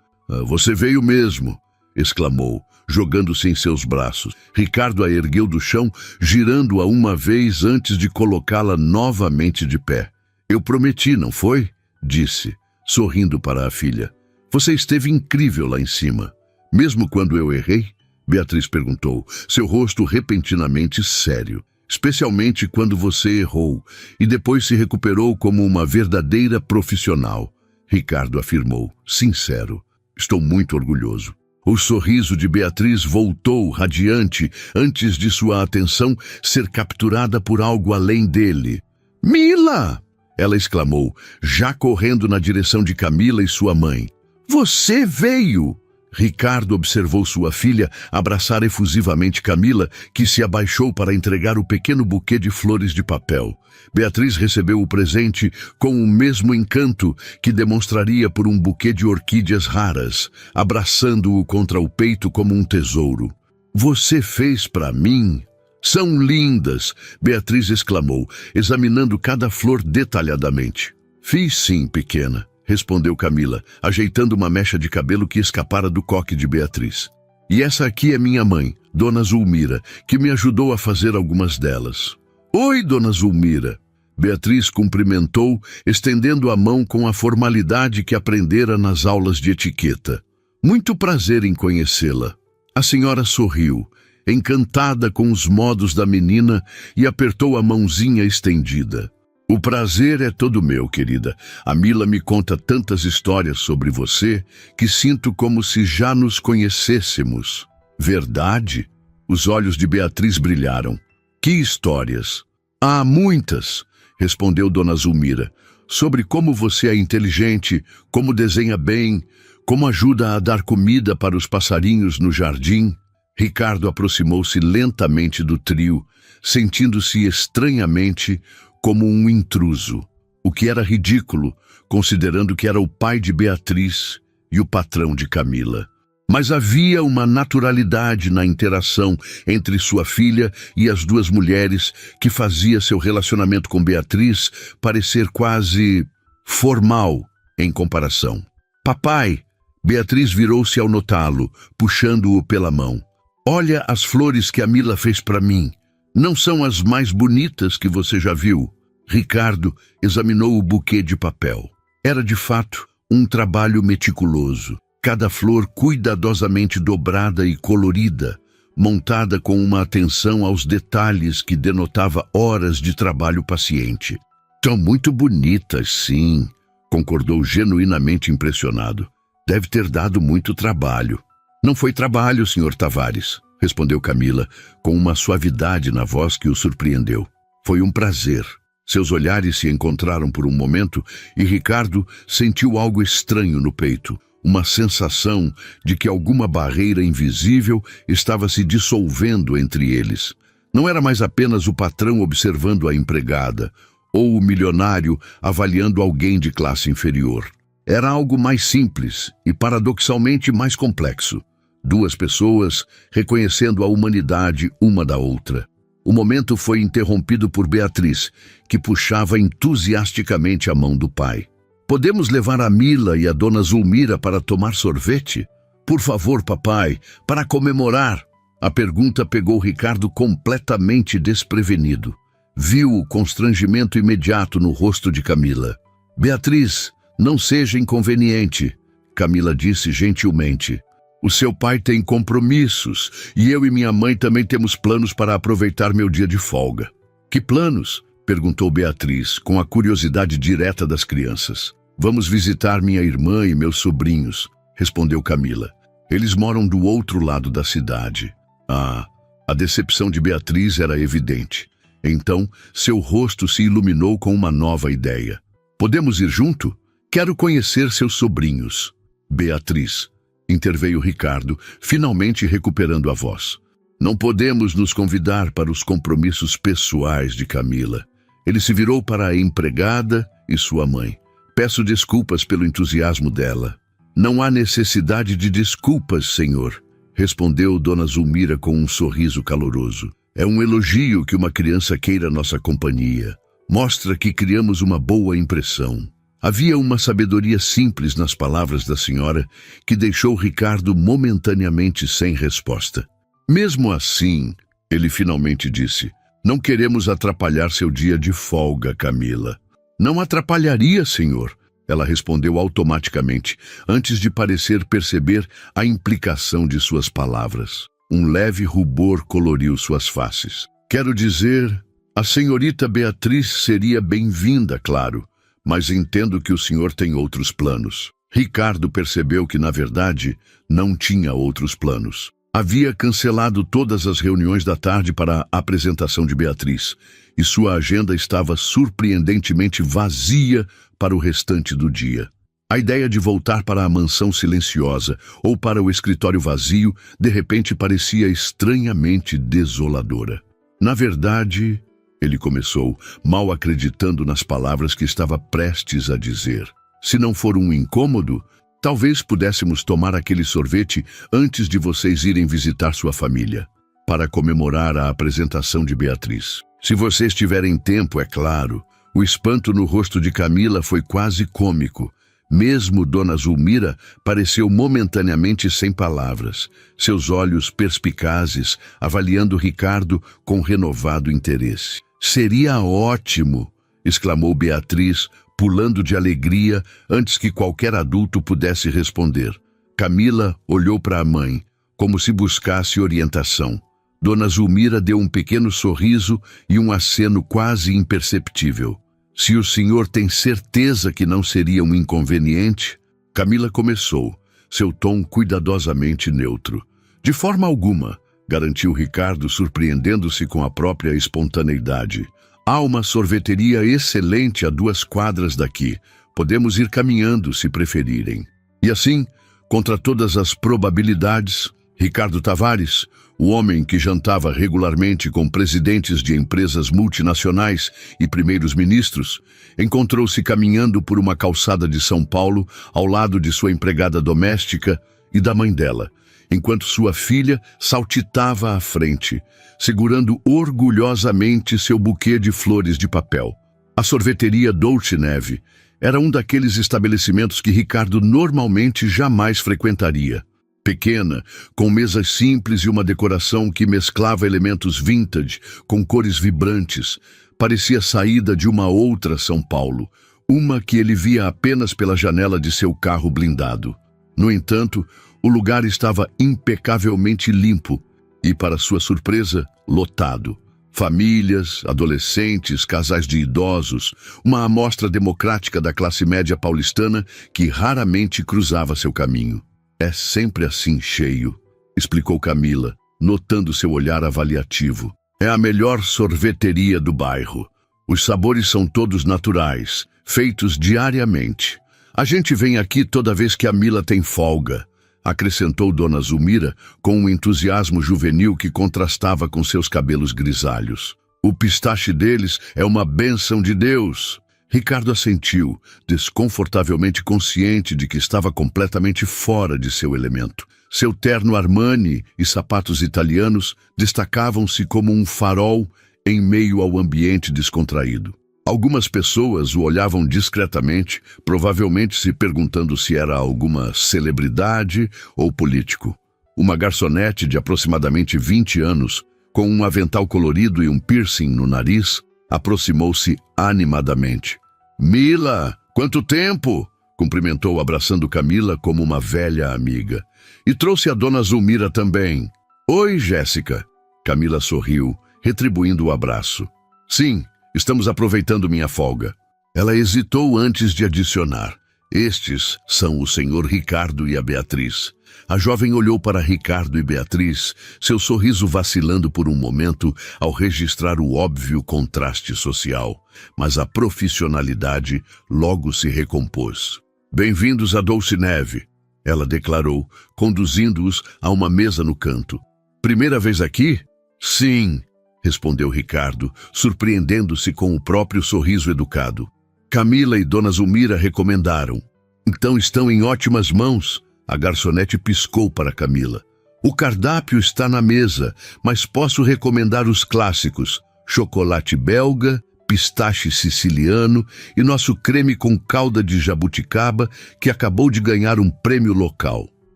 Speaker 1: Você veio mesmo, exclamou, jogando-se em seus braços. Ricardo a ergueu do chão, girando-a uma vez antes de colocá-la novamente de pé. Eu prometi, não foi? Disse, sorrindo para a filha. Você esteve incrível lá em cima. Mesmo quando eu errei? Beatriz perguntou, seu rosto repentinamente sério. Especialmente quando você errou e depois se recuperou como uma verdadeira profissional. Ricardo afirmou, sincero. Estou muito orgulhoso. O sorriso de Beatriz voltou radiante antes de sua atenção ser capturada por algo além dele. Mila! Ela exclamou, já correndo na direção de Camila e sua mãe. Você veio! Ricardo observou sua filha abraçar efusivamente Camila, que se abaixou para entregar o pequeno buquê de flores de papel. Beatriz recebeu o presente com o mesmo encanto que demonstraria por um buquê de orquídeas raras, abraçando-o contra o peito como um tesouro. Você fez para mim? São lindas, Beatriz exclamou, examinando cada flor detalhadamente. Fiz sim, pequena, respondeu Camila, ajeitando uma mecha de cabelo que escapara do coque de Beatriz. E essa aqui é minha mãe, Dona Zulmira, que me ajudou a fazer algumas delas. Oi, Dona Zulmira. Beatriz cumprimentou, estendendo a mão com a formalidade que aprendera nas aulas de etiqueta. Muito prazer em conhecê-la. A senhora sorriu, encantada com os modos da menina, e apertou a mãozinha estendida. O prazer é todo meu, querida. A Mila me conta tantas histórias sobre você que sinto como se já nos conhecêssemos. Verdade? Os olhos de Beatriz brilharam. Que histórias? Há muitas, respondeu Dona Zulmira. Sobre como você é inteligente, como desenha bem, como ajuda a dar comida para os passarinhos no jardim. Ricardo aproximou-se lentamente do trio, sentindo-se estranhamente como um intruso, o que era ridículo, considerando que era o pai de Beatriz e o patrão de Camila. Mas havia uma naturalidade na interação entre sua filha e as duas mulheres que fazia seu relacionamento com Beatriz parecer quase formal em comparação. Papai! Beatriz virou-se ao notá-lo, puxando-o pela mão. Olha as flores que a Mila fez para mim. Não são as mais bonitas que você já viu? Ricardo examinou o buquê de papel. Era, de fato, um trabalho meticuloso. Cada flor cuidadosamente dobrada e colorida, montada com uma atenção aos detalhes que denotava horas de trabalho paciente. São muito bonitas, sim, concordou genuinamente impressionado. Deve ter dado muito trabalho. Não foi trabalho, Sr. Tavares, respondeu Camila, com uma suavidade na voz que o surpreendeu. Foi um prazer. Seus olhares se encontraram por um momento e Ricardo sentiu algo estranho no peito, uma sensação de que alguma barreira invisível estava se dissolvendo entre eles. Não era mais apenas o patrão observando a empregada, ou o milionário avaliando alguém de classe inferior. Era algo mais simples e, paradoxalmente, mais complexo. Duas pessoas reconhecendo a humanidade uma da outra. O momento foi interrompido por Beatriz, que puxava entusiasticamente a mão do pai. Podemos levar a Mila e a Dona Zulmira para tomar sorvete? Por favor, papai, para comemorar. A pergunta pegou Ricardo completamente desprevenido. Viu o constrangimento imediato no rosto de Camila. Beatriz, não seja inconveniente, Camila disse gentilmente. O seu pai tem compromissos e eu e minha mãe também temos planos para aproveitar meu dia de folga. Que planos? Perguntou Beatriz, com a curiosidade direta das crianças. Vamos visitar minha irmã e meus sobrinhos, respondeu Camila. Eles moram do outro lado da cidade. A decepção de Beatriz era evidente. Então, seu rosto se iluminou com uma nova ideia. Podemos ir junto? Quero conhecer seus sobrinhos. Beatriz, interveio Ricardo, finalmente recuperando a voz. Não podemos nos convidar para os compromissos pessoais de Camila. Ele se virou para a empregada e sua mãe. Peço desculpas pelo entusiasmo dela. Não há necessidade de desculpas, senhor, respondeu Dona Zulmira com um sorriso caloroso. É um elogio que uma criança queira nossa companhia. Mostra que criamos uma boa impressão. Havia uma sabedoria simples nas palavras da senhora que deixou Ricardo momentaneamente sem resposta. Mesmo assim, ele finalmente disse: "Não queremos atrapalhar seu dia de folga, Camila." "Não atrapalharia, senhor," ela respondeu automaticamente, antes de parecer perceber a implicação de suas palavras. Um leve rubor coloriu suas faces. "Quero dizer, a senhorita Beatriz seria bem-vinda, claro, mas entendo que o senhor tem outros planos." Ricardo percebeu que, na verdade, não tinha outros planos. Havia cancelado todas as reuniões da tarde para a apresentação de Beatriz, e sua agenda estava surpreendentemente vazia para o restante do dia. A ideia de voltar para a mansão silenciosa ou para o escritório vazio, de repente parecia estranhamente desoladora. "Na verdade," ele começou, mal acreditando nas palavras que estava prestes a dizer, "se não for um incômodo, talvez pudéssemos tomar aquele sorvete antes de vocês irem visitar sua família, para comemorar a apresentação de Beatriz. Se vocês tiverem tempo, é claro." O espanto no rosto de Camila foi quase cômico. Mesmo Dona Zulmira pareceu momentaneamente sem palavras, seus olhos perspicazes avaliando Ricardo com renovado interesse. "Seria ótimo!" exclamou Beatriz, pulando de alegria antes que qualquer adulto pudesse responder. Camila olhou para a mãe, como se buscasse orientação. Dona Zulmira deu um pequeno sorriso e um aceno quase imperceptível. "Se o senhor tem certeza que não seria um inconveniente?" Camila começou, seu tom cuidadosamente neutro. "De forma alguma," garantiu Ricardo, surpreendendo-se com a própria espontaneidade. "Há uma sorveteria excelente a 2 quadras daqui. Podemos ir caminhando, se preferirem." E assim, contra todas as probabilidades, Ricardo Tavares, o homem que jantava regularmente com presidentes de empresas multinacionais e primeiros ministros, encontrou-se caminhando por uma calçada de São Paulo ao lado de sua empregada doméstica e da mãe dela, enquanto sua filha saltitava à frente, segurando orgulhosamente seu buquê de flores de papel. A sorveteria Dolce Neve era um daqueles estabelecimentos que Ricardo normalmente jamais frequentaria. Pequena, com mesas simples e uma decoração que mesclava elementos vintage com cores vibrantes, parecia saída de uma outra São Paulo, uma que ele via apenas pela janela de seu carro blindado. No entanto, o lugar estava impecavelmente limpo e, para sua surpresa, lotado. Famílias, adolescentes, casais de idosos, uma amostra democrática da classe média paulistana que raramente cruzava seu caminho. "É sempre assim cheio," explicou Camila, notando seu olhar avaliativo. "É a melhor sorveteria do bairro. Os sabores são todos naturais, feitos diariamente. A gente vem aqui toda vez que a Mila tem folga," acrescentou Dona Zulmira com um entusiasmo juvenil que contrastava com seus cabelos grisalhos. "O pistache deles é uma bênção de Deus." Ricardo assentiu, desconfortavelmente consciente de que estava completamente fora de seu elemento. Seu terno Armani e sapatos italianos destacavam-se como um farol em meio ao ambiente descontraído. Algumas pessoas o olhavam discretamente, provavelmente se perguntando se era alguma celebridade ou político. Uma garçonete de aproximadamente 20 anos, com um avental colorido e um piercing no nariz, aproximou-se animadamente. "Mila, quanto tempo!" cumprimentou abraçando Camila como uma velha amiga. "E trouxe a Dona Zulmira também." "Oi, Jéssica." Camila sorriu, retribuindo o abraço. "Sim, estamos aproveitando minha folga." Ela hesitou antes de adicionar. "Estes são o senhor Ricardo e a Beatriz." A jovem olhou para Ricardo e Beatriz, seu sorriso vacilando por um momento ao registrar o óbvio contraste social, mas a profissionalidade logo se recompôs. "Bem-vindos a Dolce Neve," ela declarou, conduzindo-os a uma mesa no canto. "Primeira vez aqui?" "Sim," respondeu Ricardo, surpreendendo-se com o próprio sorriso educado. Camila e Dona Zulmira recomendaram. "Então estão em ótimas mãos." A garçonete piscou para Camila. "O cardápio está na mesa, mas posso recomendar os clássicos: chocolate belga, pistache siciliano e nosso creme com calda de jabuticaba, que acabou de ganhar um prêmio local.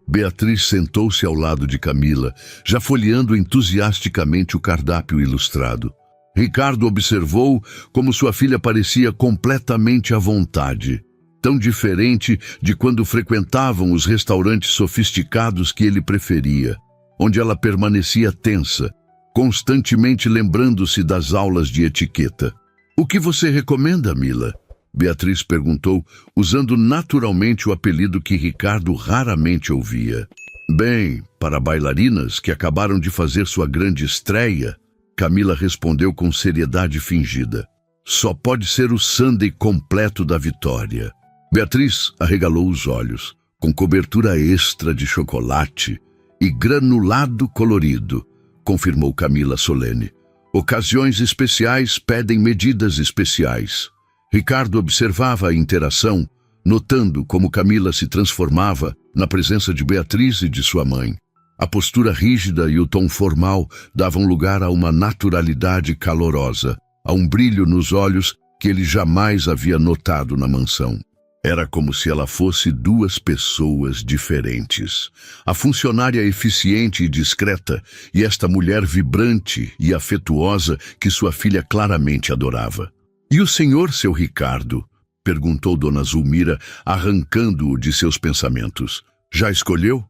Speaker 1: Beatriz sentou-se ao lado de Camila, já folheando entusiasticamente o cardápio ilustrado. Ricardo observou como sua filha parecia completamente à vontade, tão diferente de quando frequentavam os restaurantes sofisticados que ele preferia, onde ela permanecia tensa, constantemente lembrando-se das aulas de etiqueta. "O que você recomenda, Mila?" Beatriz perguntou, usando naturalmente o apelido que Ricardo raramente ouvia. "Bem, para bailarinas que acabaram de fazer sua grande estreia," Camila respondeu com seriedade fingida. "Só pode ser o sundae completo da Vitória." Beatriz arregalou os olhos, com cobertura extra de chocolate e granulado colorido, confirmou Camila solene. "Ocasiões especiais pedem medidas especiais." Ricardo observava a interação, notando como Camila se transformava na presença de Beatriz e de sua mãe. A postura rígida e o tom formal davam lugar a uma naturalidade calorosa, a um brilho nos olhos que ele jamais havia notado na mansão. Era como se ela fosse duas pessoas diferentes. A funcionária eficiente e discreta e esta mulher vibrante e afetuosa que sua filha claramente adorava. "E o senhor, seu Ricardo?" perguntou Dona Zulmira, arrancando-o de seus pensamentos. "Já escolheu?"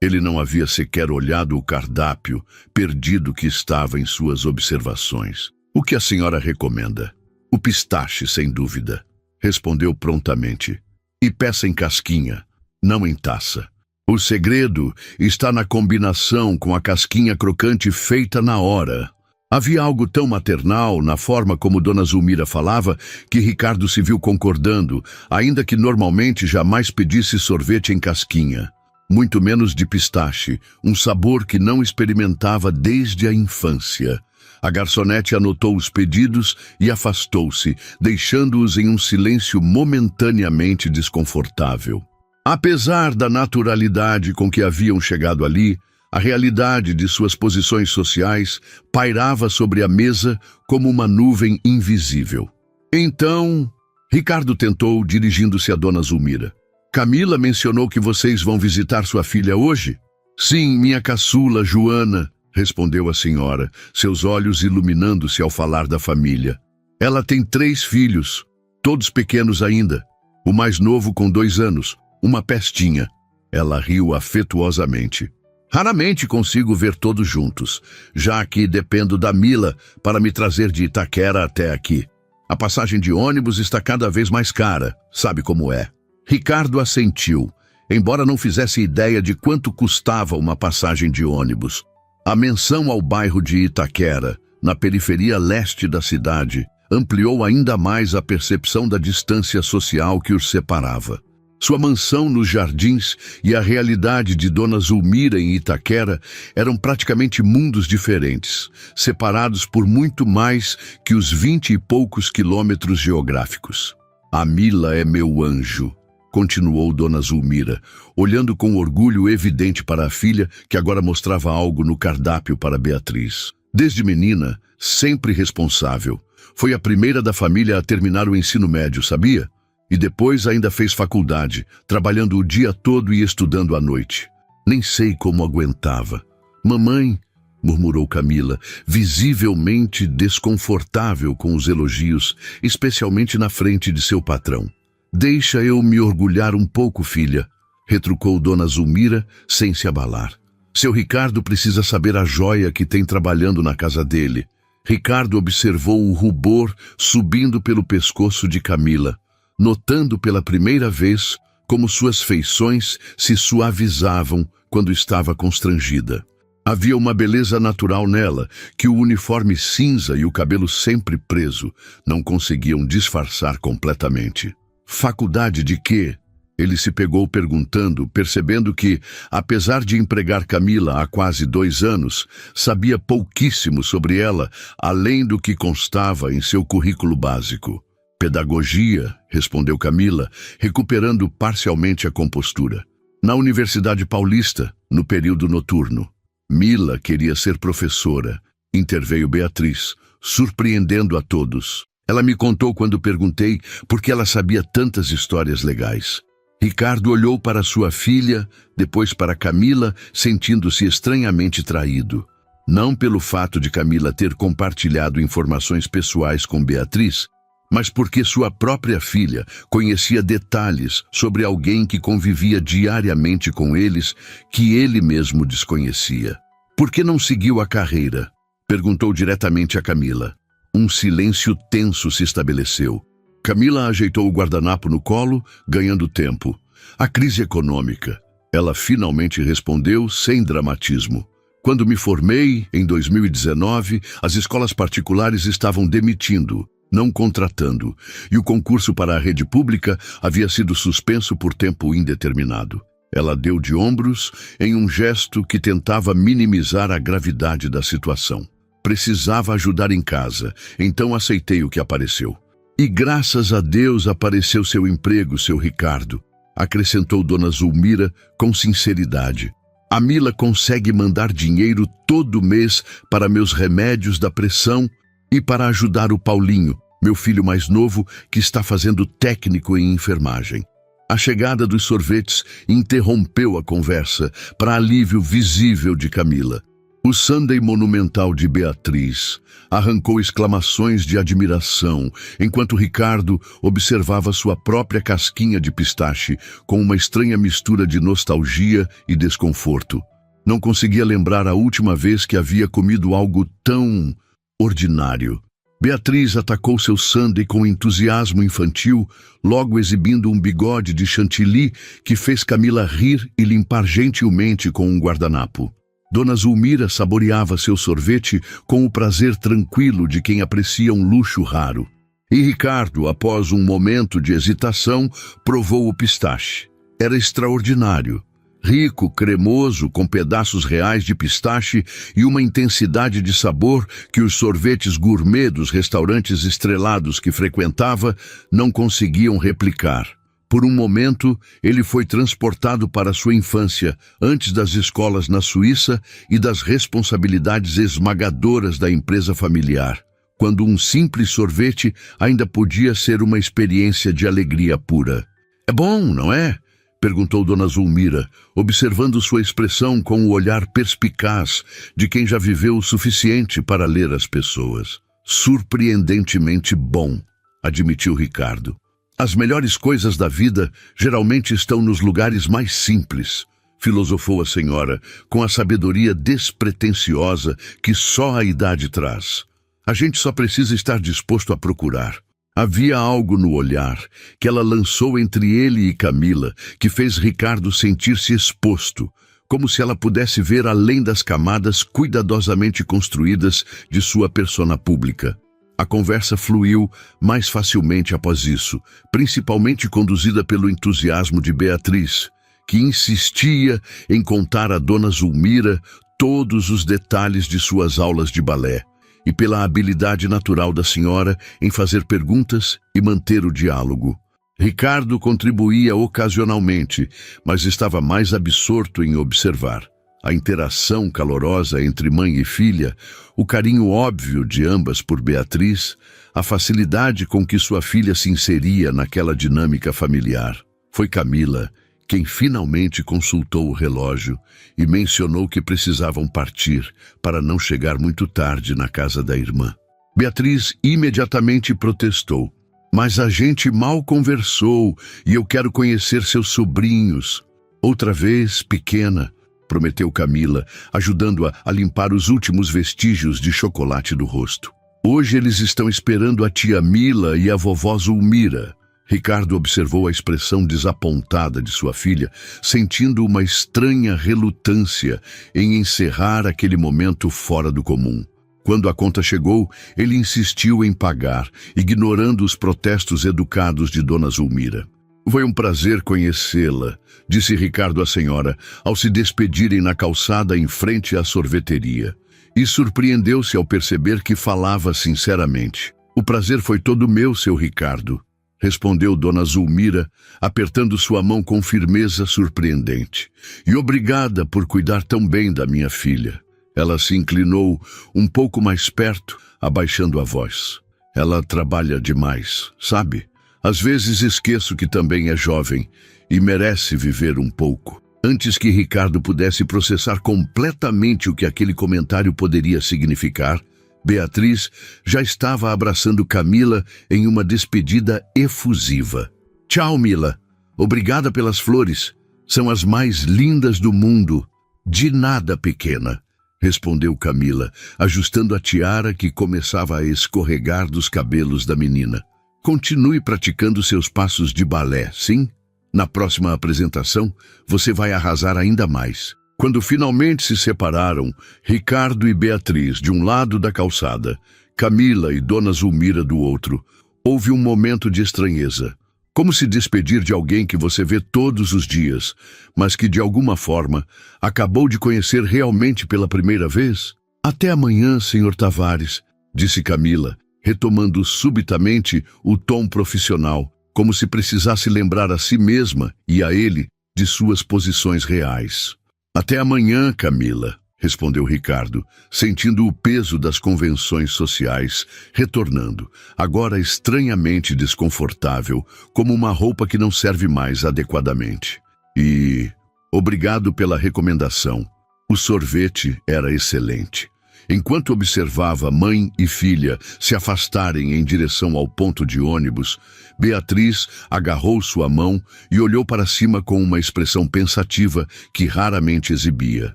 Speaker 1: Ele não havia sequer olhado o cardápio, perdido que estava em suas observações. "O que a senhora recomenda?" "O pistache, sem dúvida," respondeu prontamente. "E peça em casquinha, não em taça. O segredo está na combinação com a casquinha crocante feita na hora." Havia algo tão maternal na forma como Dona Zulmira falava que Ricardo se viu concordando, ainda que normalmente jamais pedisse sorvete em casquinha. Muito menos de pistache, um sabor que não experimentava desde a infância. A garçonete anotou os pedidos e afastou-se, deixando-os em um silêncio momentaneamente desconfortável. Apesar da naturalidade com que haviam chegado ali, a realidade de suas posições sociais pairava sobre a mesa como uma nuvem invisível. Então, Ricardo tentou, dirigindo-se a Dona Zulmira. "Camila mencionou que vocês vão visitar sua filha hoje?" "Sim, minha caçula, Joana," respondeu a senhora, seus olhos iluminando-se ao falar da família. "Ela tem 3 filhos, todos pequenos ainda. O mais novo com 2 anos, uma pestinha." Ela riu afetuosamente. "Raramente consigo ver todos juntos, já que dependo da Mila para me trazer de Itaquera até aqui. A passagem de ônibus está cada vez mais cara, sabe como é." Ricardo assentiu, embora não fizesse ideia de quanto custava uma passagem de ônibus. A menção ao bairro de Itaquera, na periferia leste da cidade, ampliou ainda mais a percepção da distância social que os separava. Sua mansão nos Jardins e a realidade de Dona Zulmira em Itaquera eram praticamente mundos diferentes, separados por muito mais que os 20 e poucos quilômetros geográficos. "A Mila é meu anjo," continuou Dona Zulmira, olhando com orgulho evidente para a filha, que agora mostrava algo no cardápio para Beatriz. "Desde menina, sempre responsável. Foi a primeira da família a terminar o ensino médio, sabia? E depois ainda fez faculdade, trabalhando o dia todo e estudando à noite. Nem sei como aguentava." "Mamãe," murmurou Camila, visivelmente desconfortável com os elogios, especialmente na frente de seu patrão. "Deixa eu me orgulhar um pouco, filha," retrucou Dona Zulmira, sem se abalar. "Seu Ricardo precisa saber a joia que tem trabalhando na casa dele." Ricardo observou o rubor subindo pelo pescoço de Camila, notando pela primeira vez como suas feições se suavizavam quando estava constrangida. Havia uma beleza natural nela que o uniforme cinza e o cabelo sempre preso não conseguiam disfarçar completamente. "Faculdade de quê?" Ele se pegou perguntando, percebendo que, apesar de empregar Camila há quase 2 anos, sabia pouquíssimo sobre ela, além do que constava em seu currículo básico. "Pedagogia," respondeu Camila, recuperando parcialmente a compostura. "Na Universidade Paulista, no período noturno." Mila queria ser professora, interveio Beatriz, surpreendendo a todos. Ela me contou quando perguntei por que ela sabia tantas histórias legais. Ricardo olhou para sua filha, depois para Camila, sentindo-se estranhamente traído. Não pelo fato de Camila ter compartilhado informações pessoais com Beatriz, mas porque sua própria filha conhecia detalhes sobre alguém que convivia diariamente com eles que ele mesmo desconhecia. Por que não seguiu a carreira? Perguntou diretamente a Camila. Um silêncio tenso se estabeleceu. Camila ajeitou o guardanapo no colo, ganhando tempo. A crise econômica. Ela finalmente respondeu sem dramatismo. Quando me formei, em 2019, as escolas particulares estavam demitindo, não contratando, e o concurso para a rede pública havia sido suspenso por tempo indeterminado. Ela deu de ombros em um gesto que tentava minimizar a gravidade da situação. Precisava ajudar em casa, então aceitei o que apareceu. E graças a Deus apareceu seu emprego, seu Ricardo, acrescentou Dona Zulmira com sinceridade. A Mila consegue mandar dinheiro todo mês para meus remédios da pressão e para ajudar o Paulinho, meu filho mais novo, que está fazendo técnico em enfermagem. A chegada dos sorvetes interrompeu a conversa, para alívio visível de Camila. O sundae monumental de Beatriz arrancou exclamações de admiração, enquanto Ricardo observava sua própria casquinha de pistache com uma estranha mistura de nostalgia e desconforto. Não conseguia lembrar a última vez que havia comido algo tão ordinário. Beatriz atacou seu sundae com entusiasmo infantil, logo exibindo um bigode de chantilly que fez Camila rir e limpar gentilmente com um guardanapo. Dona Zulmira saboreava seu sorvete com o prazer tranquilo de quem aprecia um luxo raro. E Ricardo, após um momento de hesitação, provou o pistache. Era extraordinário. Rico, cremoso, com pedaços reais de pistache e uma intensidade de sabor que os sorvetes gourmet dos restaurantes estrelados que frequentava não conseguiam replicar. Por um momento, ele foi transportado para sua infância, antes das escolas na Suíça e das responsabilidades esmagadoras da empresa familiar, quando um simples sorvete ainda podia ser uma experiência de alegria pura. É bom, não é? Perguntou Dona Zulmira, observando sua expressão com o olhar perspicaz de quem já viveu o suficiente para ler as pessoas. Surpreendentemente bom, admitiu Ricardo. As melhores coisas da vida geralmente estão nos lugares mais simples, filosofou a senhora, com a sabedoria despretensiosa que só a idade traz. A gente só precisa estar disposto a procurar. Havia algo no olhar que ela lançou entre ele e Camila que fez Ricardo sentir-se exposto, como se ela pudesse ver além das camadas cuidadosamente construídas de sua persona pública. A conversa fluiu mais facilmente após isso, principalmente conduzida pelo entusiasmo de Beatriz, que insistia em contar a Dona Zulmira todos os detalhes de suas aulas de balé, e pela habilidade natural da senhora em fazer perguntas e manter o diálogo. Ricardo contribuía ocasionalmente, mas estava mais absorto em observar. A interação calorosa entre mãe e filha, o carinho óbvio de ambas por Beatriz, a facilidade com que sua filha se inseria naquela dinâmica familiar. Foi Camila quem finalmente consultou o relógio e mencionou que precisavam partir para não chegar muito tarde na casa da irmã. Beatriz imediatamente protestou. Mas a gente mal conversou e eu quero conhecer seus sobrinhos. Outra vez, pequena, prometeu Camila, ajudando-a a limpar os últimos vestígios de chocolate do rosto. Hoje eles estão esperando a tia Mila e a vovó Zulmira. Ricardo observou a expressão desapontada de sua filha, sentindo uma estranha relutância em encerrar aquele momento fora do comum. Quando a conta chegou, ele insistiu em pagar, ignorando os protestos educados de Dona Zulmira. Foi um prazer conhecê-la, disse Ricardo à senhora, ao se despedirem na calçada em frente à sorveteria. E surpreendeu-se ao perceber que falava sinceramente. O prazer foi todo meu, seu Ricardo, respondeu Dona Zulmira, apertando sua mão com firmeza surpreendente. E obrigada por cuidar tão bem da minha filha. Ela se inclinou um pouco mais perto, abaixando a voz. Ela trabalha demais, sabe? Às vezes esqueço que também é jovem e merece viver um pouco. Antes que Ricardo pudesse processar completamente o que aquele comentário poderia significar, Beatriz já estava abraçando Camila em uma despedida efusiva. Tchau, Mila. Obrigada pelas flores. São as mais lindas do mundo. De nada, pequena, respondeu Camila, ajustando a tiara que começava a escorregar dos cabelos da menina. Continue praticando seus passos de balé, sim? Na próxima apresentação, você vai arrasar ainda mais. Quando finalmente se separaram, Ricardo e Beatriz de um lado da calçada, Camila e Dona Zulmira do outro, houve um momento de estranheza. Como se despedir de alguém que você vê todos os dias, mas que de alguma forma acabou de conhecer realmente pela primeira vez? Até amanhã, Sr. Tavares, disse Camila, retomando subitamente o tom profissional, como se precisasse lembrar a si mesma e a ele de suas posições reais. Até amanhã, Camila, respondeu Ricardo, sentindo o peso das convenções sociais, retornando, agora estranhamente desconfortável, como uma roupa que não serve mais adequadamente. E obrigado pela recomendação. O sorvete era excelente. Enquanto observava mãe e filha se afastarem em direção ao ponto de ônibus, Beatriz agarrou sua mão e olhou para cima com uma expressão pensativa que raramente exibia.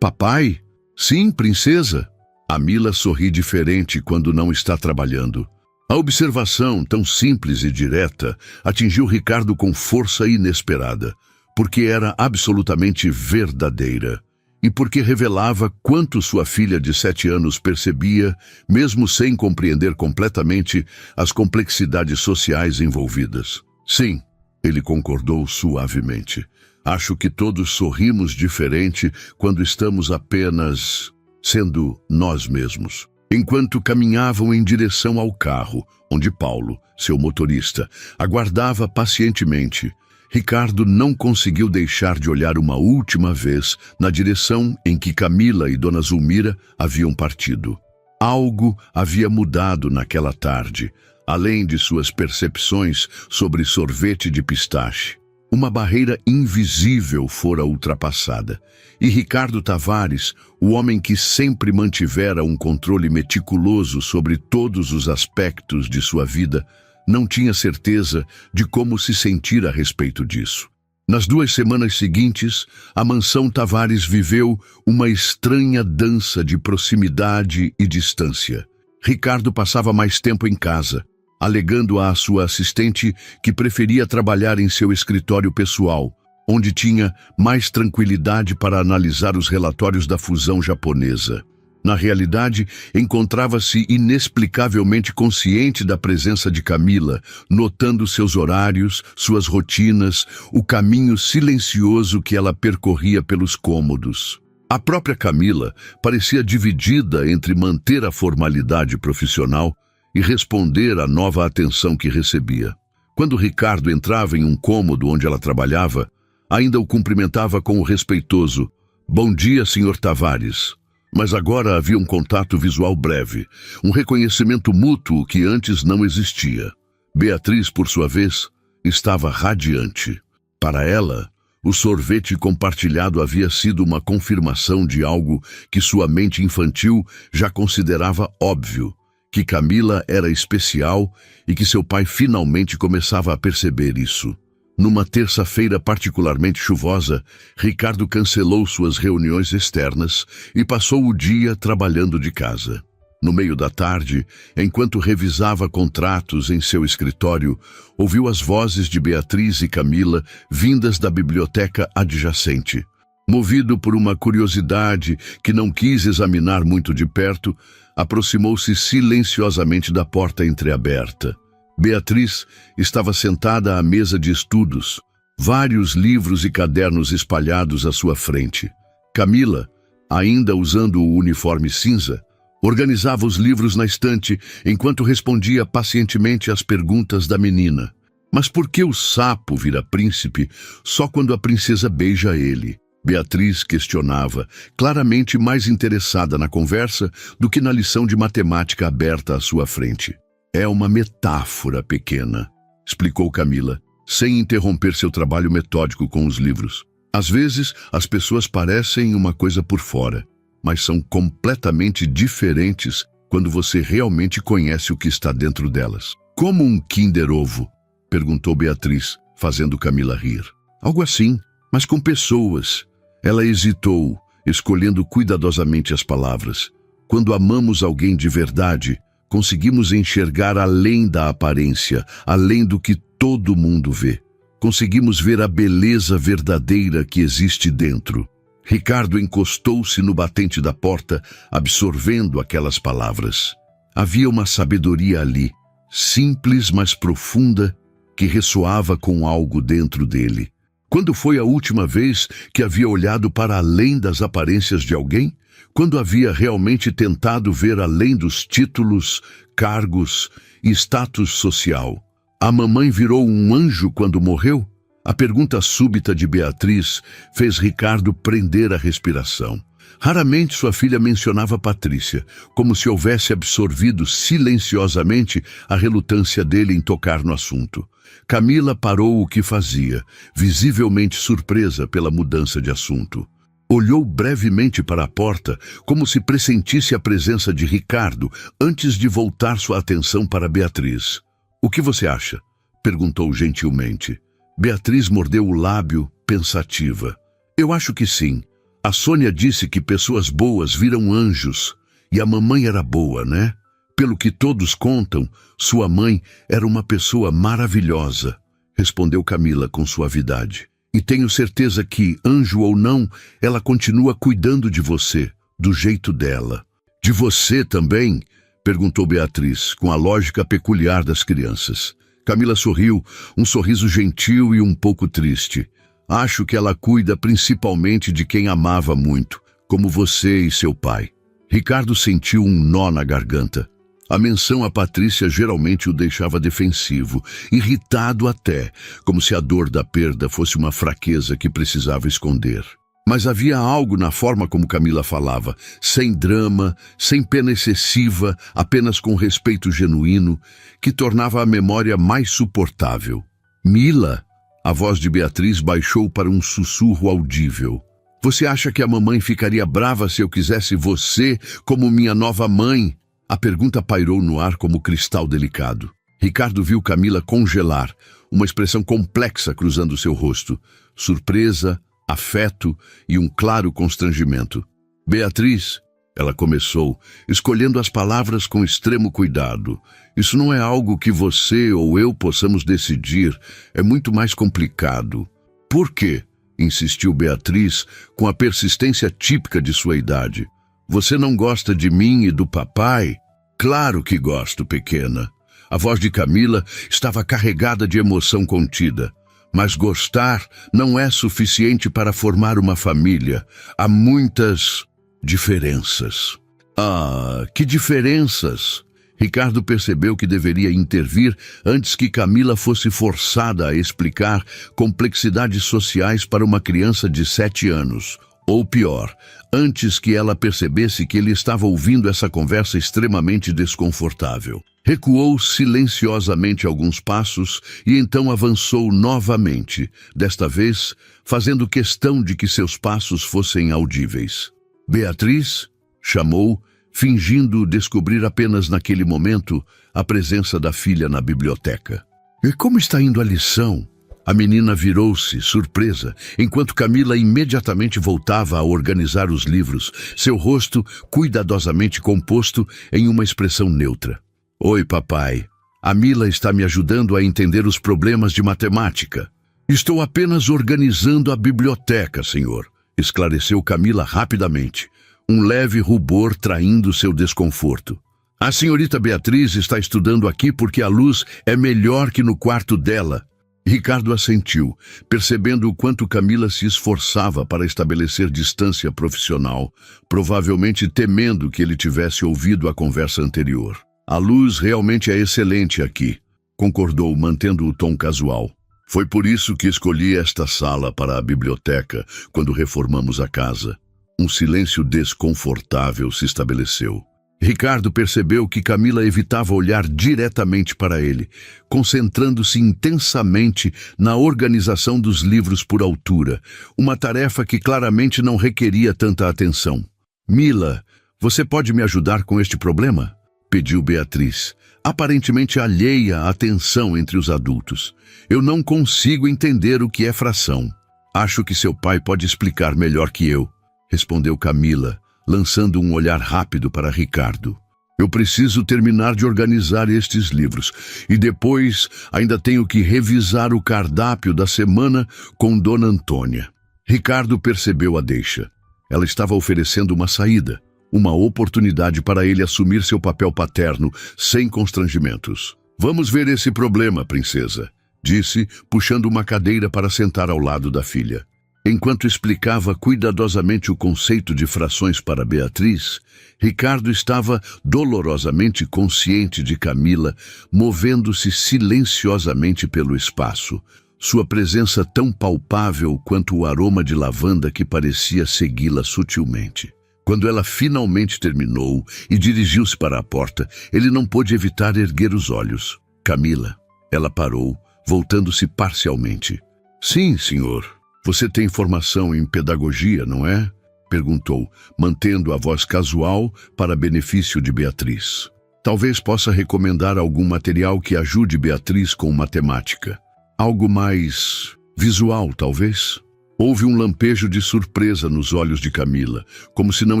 Speaker 1: Papai? Sim, princesa. A Mila sorri diferente quando não está trabalhando. A observação, tão simples e direta, atingiu Ricardo com força inesperada, porque era absolutamente verdadeira. E porque revelava quanto sua filha de 7 anos percebia, mesmo sem compreender completamente as complexidades sociais envolvidas. Sim, ele concordou suavemente. Acho que todos sorrimos diferente quando estamos apenas sendo nós mesmos. Enquanto caminhavam em direção ao carro, onde Paulo, seu motorista, aguardava pacientemente, Ricardo não conseguiu deixar de olhar uma última vez na direção em que Camila e Dona Zulmira haviam partido. Algo havia mudado naquela tarde, além de suas percepções sobre sorvete de pistache. Uma barreira invisível fora ultrapassada, e Ricardo Tavares, o homem que sempre mantivera um controle meticuloso sobre todos os aspectos de sua vida, não tinha certeza de como se sentir a respeito disso. Nas 2 semanas seguintes, a mansão Tavares viveu uma estranha dança de proximidade e distância. Ricardo passava mais tempo em casa, alegando à sua assistente que preferia trabalhar em seu escritório pessoal, onde tinha mais tranquilidade para analisar os relatórios da fusão japonesa. Na realidade, encontrava-se inexplicavelmente consciente da presença de Camila, notando seus horários, suas rotinas, o caminho silencioso que ela percorria pelos cômodos. A própria Camila parecia dividida entre manter a formalidade profissional e responder à nova atenção que recebia. Quando Ricardo entrava em um cômodo onde ela trabalhava, ainda o cumprimentava com o respeitoso "Bom dia, Sr. Tavares." Mas agora havia um contato visual breve, um reconhecimento mútuo que antes não existia. Beatriz, por sua vez, estava radiante. Para ela, o sorvete compartilhado havia sido uma confirmação de algo que sua mente infantil já considerava óbvio, que Camila era especial e que seu pai finalmente começava a perceber isso. Numa terça-feira particularmente chuvosa, Ricardo cancelou suas reuniões externas e passou o dia trabalhando de casa. No meio da tarde, enquanto revisava contratos em seu escritório, ouviu as vozes de Beatriz e Camila vindas da biblioteca adjacente. Movido por uma curiosidade que não quis examinar muito de perto, aproximou-se silenciosamente da porta entreaberta. Beatriz estava sentada à mesa de estudos, vários livros e cadernos espalhados à sua frente. Camila, ainda usando o uniforme cinza, organizava os livros na estante enquanto respondia pacientemente às perguntas da menina. Mas por que o sapo vira príncipe só quando a princesa beija ele? Beatriz questionava, claramente mais interessada na conversa do que na lição de matemática aberta à sua frente. É uma metáfora pequena, explicou Camila, sem interromper seu trabalho metódico com os livros. Às vezes, as pessoas parecem uma coisa por fora, mas são completamente diferentes quando você realmente conhece o que está dentro delas. Como um Kinder Ovo? Perguntou Beatriz, fazendo Camila rir. Algo assim, mas com pessoas. Ela hesitou, escolhendo cuidadosamente as palavras. Quando amamos alguém de verdade, conseguimos enxergar além da aparência, além do que todo mundo vê. Conseguimos ver a beleza verdadeira que existe dentro. Ricardo encostou-se no batente da porta, absorvendo aquelas palavras. Havia uma sabedoria ali, simples mas profunda, que ressoava com algo dentro dele. Quando foi a última vez que havia olhado para além das aparências de alguém? Quando havia realmente tentado ver além dos títulos, cargos e status social? A mamãe virou um anjo quando morreu? A pergunta súbita de Beatriz fez Ricardo prender a respiração. Raramente sua filha mencionava Patrícia, como se houvesse absorvido silenciosamente a relutância dele em tocar no assunto. Camila parou o que fazia, visivelmente surpresa pela mudança de assunto. Olhou brevemente para a porta, como se pressentisse a presença de Ricardo, antes de voltar sua atenção para Beatriz. "O que você acha?" perguntou gentilmente. Beatriz mordeu o lábio, pensativa. "Eu acho que sim. A Sônia disse que pessoas boas viram anjos, e a mamãe era boa, né? Pelo que todos contam, sua mãe era uma pessoa maravilhosa", respondeu Camila com suavidade. "E tenho certeza que, anjo ou não, ela continua cuidando de você, do jeito dela." "De você também?" perguntou Beatriz, com a lógica peculiar das crianças. Camila sorriu, um sorriso gentil e um pouco triste. "Acho que ela cuida principalmente de quem amava muito, como você e seu pai." Ricardo sentiu um nó na garganta. A menção a Patrícia geralmente o deixava defensivo, irritado até, como se a dor da perda fosse uma fraqueza que precisava esconder. Mas havia algo na forma como Camila falava, sem drama, sem pena excessiva, apenas com respeito genuíno, que tornava a memória mais suportável. "Mila?" A voz de Beatriz baixou para um sussurro audível. "Você acha que a mamãe ficaria brava se eu quisesse você como minha nova mãe?" A pergunta pairou no ar como cristal delicado. Ricardo viu Camila congelar, uma expressão complexa cruzando seu rosto. Surpresa, afeto e um claro constrangimento. "Beatriz", ela começou, escolhendo as palavras com extremo cuidado. "Isso não é algo que você ou eu possamos decidir. É muito mais complicado." "Por quê?" insistiu Beatriz, com a persistência típica de sua idade. "Você não gosta de mim e do papai?" "Claro que gosto, pequena." A voz de Camila estava carregada de emoção contida. "Mas gostar não é suficiente para formar uma família. Há muitas diferenças." "Ah, que diferenças?" Ricardo percebeu que deveria intervir antes que Camila fosse forçada a explicar complexidades sociais para uma criança de 7 anos. Ou pior, antes que ela percebesse que ele estava ouvindo essa conversa extremamente desconfortável. Recuou silenciosamente alguns passos e então avançou novamente, desta vez fazendo questão de que seus passos fossem audíveis. "Beatriz?" chamou, fingindo descobrir apenas naquele momento a presença da filha na biblioteca. "E como está indo a lição?" A menina virou-se, surpresa, enquanto Camila imediatamente voltava a organizar os livros, seu rosto cuidadosamente composto em uma expressão neutra. "Oi, papai. A Mila está me ajudando a entender os problemas de matemática." "Estou apenas organizando a biblioteca, senhor", esclareceu Camila rapidamente, um leve rubor traindo seu desconforto. "A senhorita Beatriz está estudando aqui porque a luz é melhor que no quarto dela." Ricardo assentiu, percebendo o quanto Camila se esforçava para estabelecer distância profissional, provavelmente temendo que ele tivesse ouvido a conversa anterior. "A luz realmente é excelente aqui", concordou, mantendo o tom casual. Foi por isso que escolhi esta sala para a biblioteca quando reformamos a casa. Um silêncio desconfortável se estabeleceu. Ricardo percebeu que Camila evitava olhar diretamente para ele, concentrando-se intensamente na organização dos livros por altura, uma tarefa que claramente não requeria tanta atenção. Mila, você pode me ajudar com este problema? Pediu Beatriz, aparentemente alheia à tensão entre os adultos. Eu não consigo entender o que é fração. Acho que seu pai pode explicar melhor que eu, respondeu Camila, lançando um olhar rápido para Ricardo. Eu preciso terminar de organizar estes livros e depois ainda tenho que revisar o cardápio da semana com Dona Antônia. Ricardo percebeu a deixa. Ela estava oferecendo uma saída, uma oportunidade para ele assumir seu papel paterno sem constrangimentos. Vamos ver esse problema, princesa, disse, puxando uma cadeira para sentar ao lado da filha. Enquanto explicava cuidadosamente o conceito de frações para Beatriz, Ricardo estava dolorosamente consciente de Camila, movendo-se silenciosamente pelo espaço, sua presença tão palpável quanto o aroma de lavanda que parecia segui-la sutilmente. Quando ela finalmente terminou e dirigiu-se para a porta, ele não pôde evitar erguer os olhos. Camila, ela parou, voltando-se parcialmente. Sim, senhor. Você tem formação em pedagogia, não é? Perguntou, mantendo a voz casual para benefício de Beatriz. Talvez possa recomendar algum material que ajude Beatriz com matemática. Algo mais visual, talvez? Houve um lampejo de surpresa nos olhos de Camila, como se não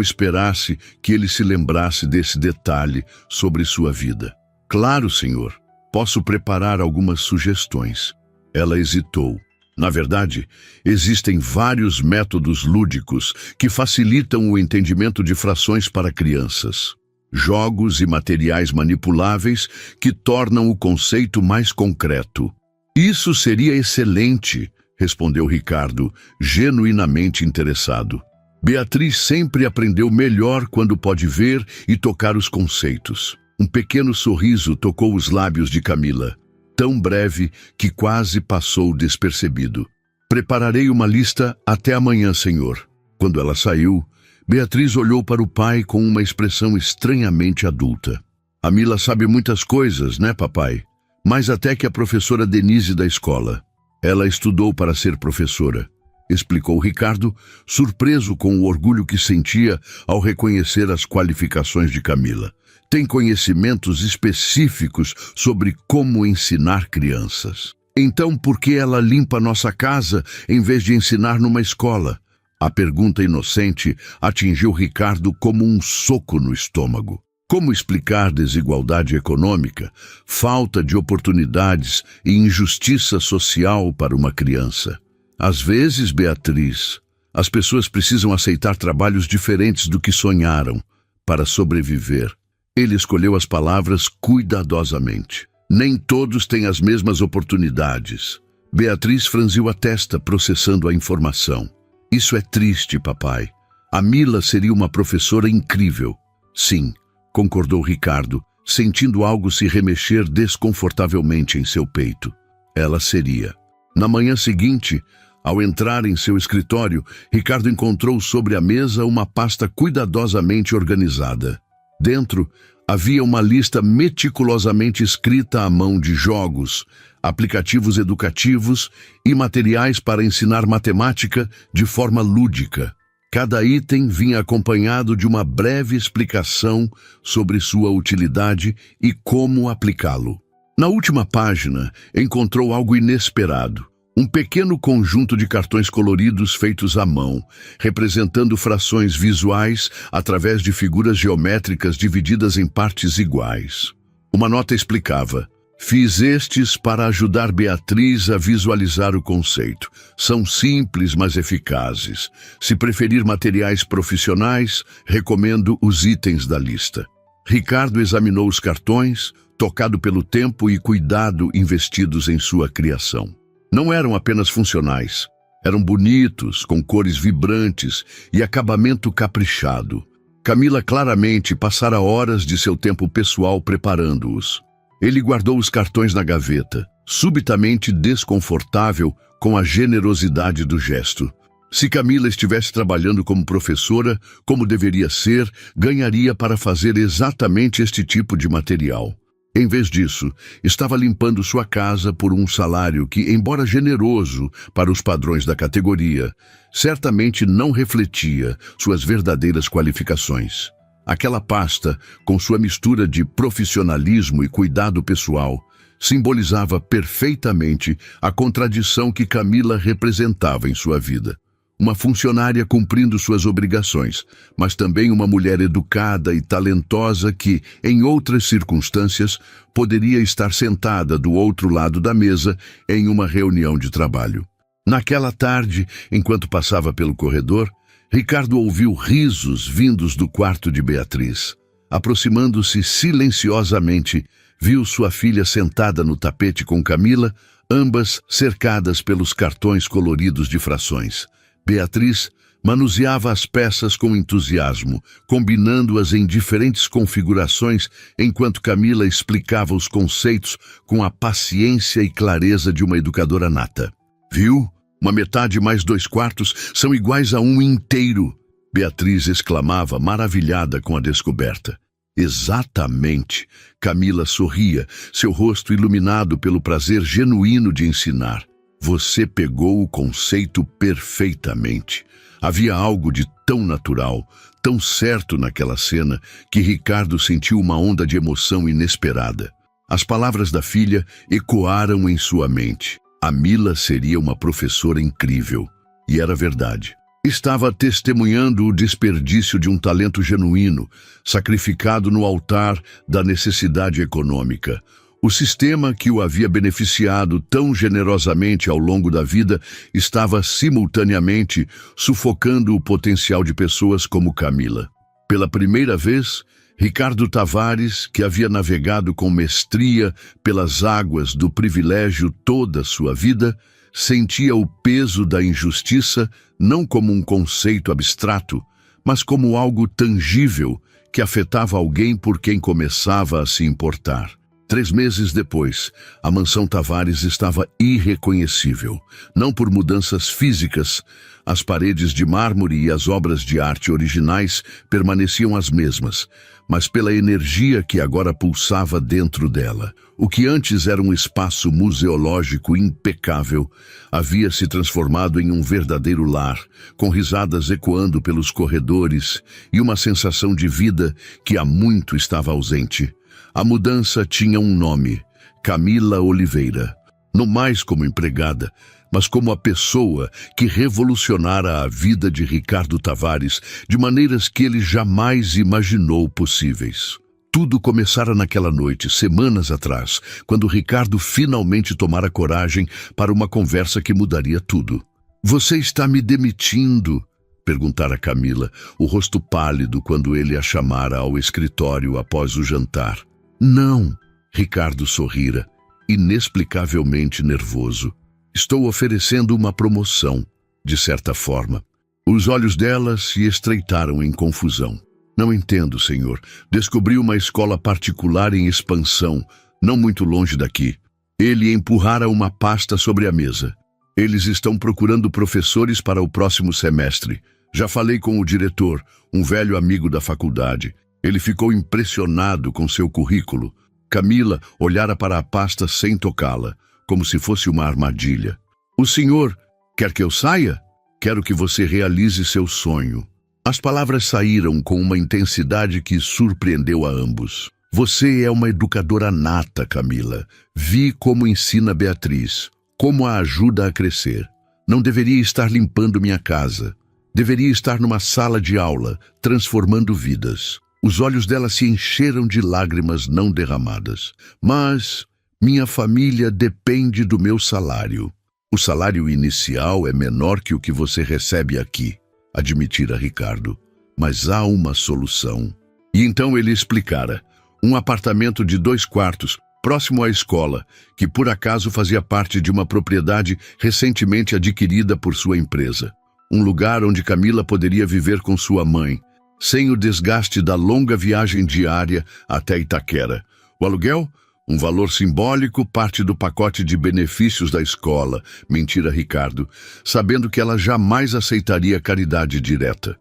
Speaker 1: esperasse que ele se lembrasse desse detalhe sobre sua vida. Claro, senhor. Posso preparar algumas sugestões. Ela hesitou. Na verdade, existem vários métodos lúdicos que facilitam o entendimento de frações para crianças. Jogos e materiais manipuláveis que tornam o conceito mais concreto. Isso seria excelente, respondeu Ricardo, genuinamente interessado. Beatriz sempre aprendeu melhor quando pode ver e tocar os conceitos. Um pequeno sorriso tocou os lábios de Camila, tão breve que quase passou despercebido. Prepararei uma lista até amanhã, senhor. Quando ela saiu, Beatriz olhou para o pai com uma expressão estranhamente adulta. A Mila sabe muitas coisas, né, papai? Mais até que a professora Denise da escola. Ela estudou para ser professora, explicou Ricardo, surpreso com o orgulho que sentia ao reconhecer as qualificações de Camila. Tem conhecimentos específicos sobre como ensinar crianças. Então, por que ela limpa nossa casa em vez de ensinar numa escola? A pergunta inocente atingiu Ricardo como um soco no estômago. Como explicar desigualdade econômica, falta de oportunidades e injustiça social para uma criança? Às vezes, Beatriz, as pessoas precisam aceitar trabalhos diferentes do que sonharam para sobreviver. Ele escolheu as palavras cuidadosamente. Nem todos têm as mesmas oportunidades. Beatriz franziu a testa, processando a informação. Isso é triste, papai. A Mila seria uma professora incrível. Sim, concordou Ricardo, sentindo algo se remexer desconfortavelmente em seu peito. Ela seria. Na manhã seguinte, ao entrar em seu escritório, Ricardo encontrou sobre a mesa uma pasta cuidadosamente organizada. Dentro, havia uma lista meticulosamente escrita à mão de jogos, aplicativos educativos e materiais para ensinar matemática de forma lúdica. Cada item vinha acompanhado de uma breve explicação sobre sua utilidade e como aplicá-lo. Na última página, encontrou algo inesperado. Um pequeno conjunto de cartões coloridos feitos à mão, representando frações visuais através de figuras geométricas divididas em partes iguais. Uma nota explicava: fiz estes para ajudar Beatriz a visualizar o conceito. São simples, mas eficazes. Se preferir materiais profissionais, recomendo os itens da lista. Ricardo examinou os cartões, tocado pelo tempo e cuidado investidos em sua criação. Não eram apenas funcionais. Eram bonitos, com cores vibrantes e acabamento caprichado. Camila claramente passara horas de seu tempo pessoal preparando-os. Ele guardou os cartões na gaveta, subitamente desconfortável com a generosidade do gesto. Se Camila estivesse trabalhando como professora, como deveria ser, ganharia para fazer exatamente este tipo de material. Em vez disso, estava limpando sua casa por um salário que, embora generoso para os padrões da categoria, certamente não refletia suas verdadeiras qualificações. Aquela pasta, com sua mistura de profissionalismo e cuidado pessoal, simbolizava perfeitamente a contradição que Camila representava em sua vida. Uma funcionária cumprindo suas obrigações, mas também uma mulher educada e talentosa que, em outras circunstâncias, poderia estar sentada do outro lado da mesa em uma reunião de trabalho. Naquela tarde, enquanto passava pelo corredor, Ricardo ouviu risos vindos do quarto de Beatriz. Aproximando-se silenciosamente, viu sua filha sentada no tapete com Camila, ambas cercadas pelos cartões coloridos de frações. Beatriz manuseava as peças com entusiasmo, combinando-as em diferentes configurações, enquanto Camila explicava os conceitos com a paciência e clareza de uma educadora nata. Viu? Uma metade mais 2/4 são iguais a um inteiro, Beatriz exclamava, maravilhada com a descoberta. Exatamente, Camila sorria, seu rosto iluminado pelo prazer genuíno de ensinar. Você pegou o conceito perfeitamente. Havia algo de tão natural, tão certo naquela cena, que Ricardo sentiu uma onda de emoção inesperada. As palavras da filha ecoaram em sua mente. A Mila seria uma professora incrível. E era verdade. Estava testemunhando o desperdício de um talento genuíno, sacrificado no altar da necessidade econômica. O sistema que o havia beneficiado tão generosamente ao longo da vida estava simultaneamente sufocando o potencial de pessoas como Camila. Pela primeira vez, Ricardo Tavares, que havia navegado com mestria pelas águas do privilégio toda a sua vida, sentia o peso da injustiça não como um conceito abstrato, mas como algo tangível que afetava alguém por quem começava a se importar. 3 meses depois, a mansão Tavares estava irreconhecível, não por mudanças físicas. As paredes de mármore e as obras de arte originais permaneciam as mesmas, mas pela energia que agora pulsava dentro dela. O que antes era um espaço museológico impecável havia se transformado em um verdadeiro lar, com risadas ecoando pelos corredores e uma sensação de vida que há muito estava ausente. A mudança tinha um nome: Camila Oliveira. Não mais como empregada, mas como a pessoa que revolucionara a vida de Ricardo Tavares de maneiras que ele jamais imaginou possíveis. Tudo começara naquela noite, semanas atrás, quando Ricardo finalmente tomara coragem para uma conversa que mudaria tudo. "Você está me demitindo?" perguntara Camila, o rosto pálido quando ele a chamara ao escritório após o jantar. "Não", Ricardo sorrira, inexplicavelmente nervoso. "Estou oferecendo uma promoção, de certa forma." Os olhos dela se estreitaram em confusão. "Não entendo, senhor. Descobri uma escola particular em expansão, não muito longe daqui." Ele empurrara uma pasta sobre a mesa. "Eles estão procurando professores para o próximo semestre. Já falei com o diretor, um velho amigo da faculdade. Ele ficou impressionado com seu currículo." Camila olhara para a pasta sem tocá-la, como se fosse uma armadilha. "O senhor quer que eu saia? Quero que você realize seu sonho." As palavras saíram com uma intensidade que surpreendeu a ambos. "Você é uma educadora nata, Camila. Vi como ensina Beatriz, como a ajuda a crescer. Não deveria estar limpando minha casa. Deveria estar numa sala de aula, transformando vidas." Os olhos dela se encheram de lágrimas não derramadas. "Mas minha família depende do meu salário." "O salário inicial é menor que o que você recebe aqui", admitira Ricardo. "Mas há uma solução." E então ele explicara. Um apartamento de 2/4, próximo à escola, que por acaso fazia parte de uma propriedade recentemente adquirida por sua empresa. Um lugar onde Camila poderia viver com sua mãe, sem o desgaste da longa viagem diária até Itaquera. O aluguel? Um valor simbólico, parte do pacote de benefícios da escola, mentira Ricardo, sabendo que ela jamais aceitaria caridade direta.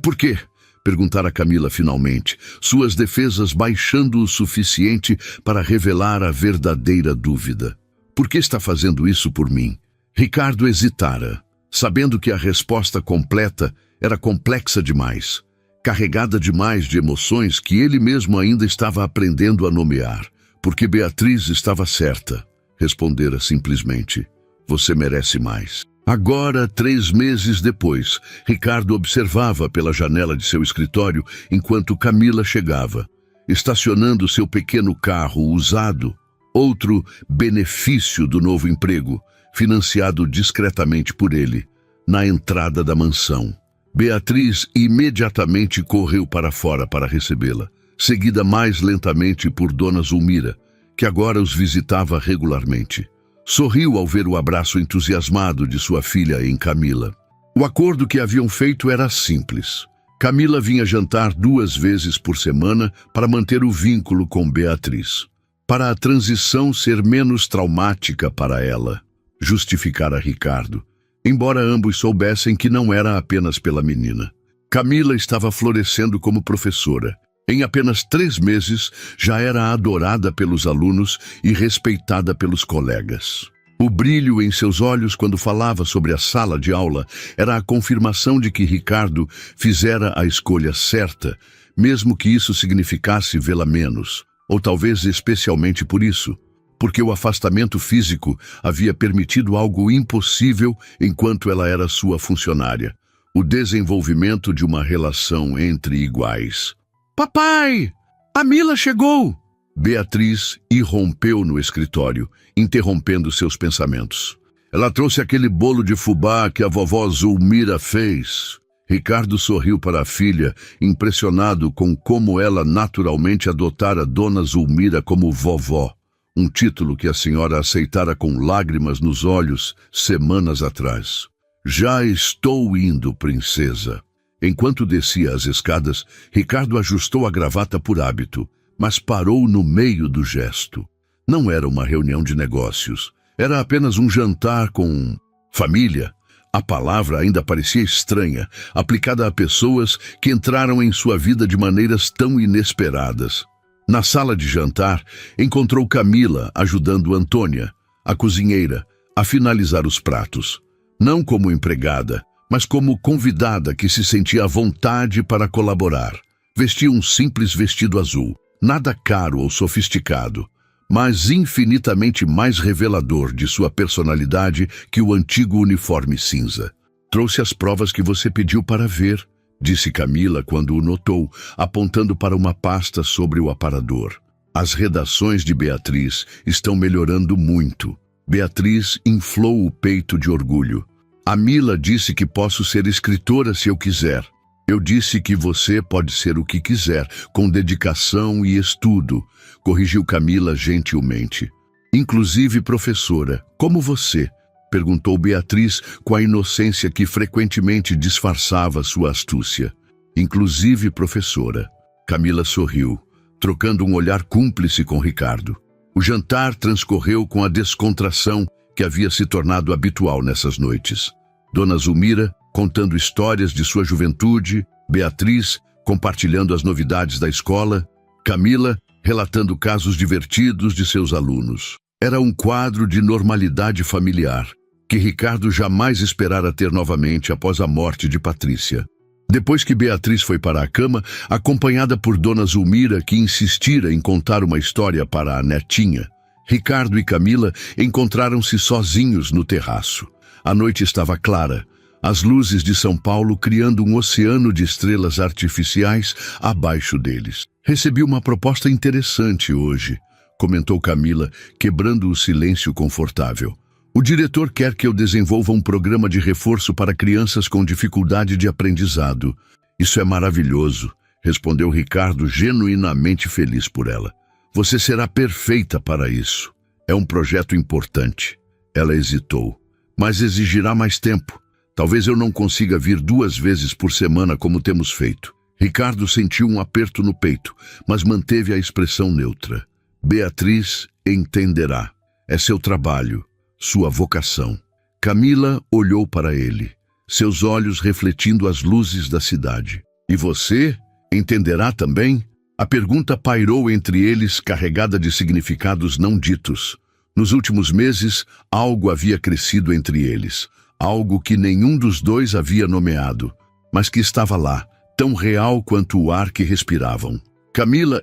Speaker 1: Por quê? Perguntara Camila finalmente, suas defesas baixando o suficiente para revelar a verdadeira dúvida. Por que está fazendo isso por mim? Ricardo hesitara, sabendo que a resposta completa era complexa demais, carregada demais de emoções que ele mesmo ainda estava aprendendo a nomear. Porque Beatriz estava certa, respondera simplesmente. Você merece mais. Agora, 3 meses depois, Ricardo observava pela janela de seu escritório enquanto Camila chegava, estacionando seu pequeno carro usado, outro benefício do novo emprego, financiado discretamente por ele, na entrada da mansão. Beatriz imediatamente correu para fora para recebê-la, seguida mais lentamente por Dona Zulmira, que agora os visitava regularmente. Sorriu ao ver o abraço entusiasmado de sua filha em Camila. O acordo que haviam feito era simples. Camila vinha jantar 2 vezes por semana para manter o vínculo com Beatriz, para a transição ser menos traumática para ela, justificara Ricardo, embora ambos soubessem que não era apenas pela menina. Camila estava florescendo como professora. Em apenas 3 meses, já era adorada pelos alunos e respeitada pelos colegas. O brilho em seus olhos quando falava sobre a sala de aula era a confirmação de que Ricardo fizera a escolha certa, mesmo que isso significasse vê-la menos, ou talvez especialmente por isso, porque o afastamento físico havia permitido algo impossível enquanto ela era sua funcionária, o desenvolvimento de uma relação entre iguais. Papai! A Mila chegou! Beatriz irrompeu no escritório, interrompendo seus pensamentos. Ela trouxe aquele bolo de fubá que a vovó Zulmira fez. Ricardo sorriu para a filha, impressionado com como ela naturalmente adotara Dona Zulmira como vovó, um título que a senhora aceitara com lágrimas nos olhos semanas atrás. Já estou indo, princesa. Enquanto descia as escadas, Ricardo ajustou a gravata por hábito, mas parou no meio do gesto. Não era uma reunião de negócios. Era apenas um jantar com família. A palavra ainda parecia estranha, aplicada a pessoas que entraram em sua vida de maneiras tão inesperadas. Na sala de jantar, encontrou Camila ajudando Antônia, a cozinheira, a finalizar os pratos. Não como empregada, mas como convidada que se sentia à vontade para colaborar. Vestia um simples vestido azul, nada caro ou sofisticado, mas infinitamente mais revelador de sua personalidade que o antigo uniforme cinza. Trouxe as provas que você pediu para ver, disse Camila quando o notou, apontando para uma pasta sobre o aparador. As redações de Beatriz estão melhorando muito. Beatriz inflou o peito de orgulho. A Mila disse que posso ser escritora se eu quiser. Eu disse que você pode ser o que quiser, com dedicação e estudo, corrigiu Camila gentilmente. Inclusive professora, como você? Perguntou Beatriz com a inocência que frequentemente disfarçava sua astúcia. Inclusive professora. Camila sorriu, trocando um olhar cúmplice com Ricardo. O jantar transcorreu com a descontração que havia se tornado habitual nessas noites. Dona Zulmira contando histórias de sua juventude, Beatriz compartilhando as novidades da escola, Camila relatando casos divertidos de seus alunos. Era um quadro de normalidade familiar, que Ricardo jamais esperara ter novamente após a morte de Patrícia. Depois que Beatriz foi para a cama, acompanhada por Dona Zulmira, que insistira em contar uma história para a netinha, Ricardo e Camila encontraram-se sozinhos no terraço. A noite estava clara, as luzes de São Paulo criando um oceano de estrelas artificiais abaixo deles. Recebi uma proposta interessante hoje, comentou Camila, quebrando o silêncio confortável. O diretor quer que eu desenvolva um programa de reforço para crianças com dificuldade de aprendizado. Isso é maravilhoso, respondeu Ricardo, genuinamente feliz por ela. Você será perfeita para isso. É um projeto importante. Ela hesitou. Mas exigirá mais tempo. Talvez eu não consiga vir 2 vezes por semana como temos feito. Ricardo sentiu um aperto no peito, mas manteve a expressão neutra. Beatriz entenderá. É seu trabalho, sua vocação. Camila olhou para ele, seus olhos refletindo as luzes da cidade. E você entenderá também? A pergunta pairou entre eles, carregada de significados não ditos. Nos últimos meses, algo havia crescido entre eles, algo que nenhum dos dois havia nomeado, mas que estava lá, tão real quanto o ar que respiravam. Camila,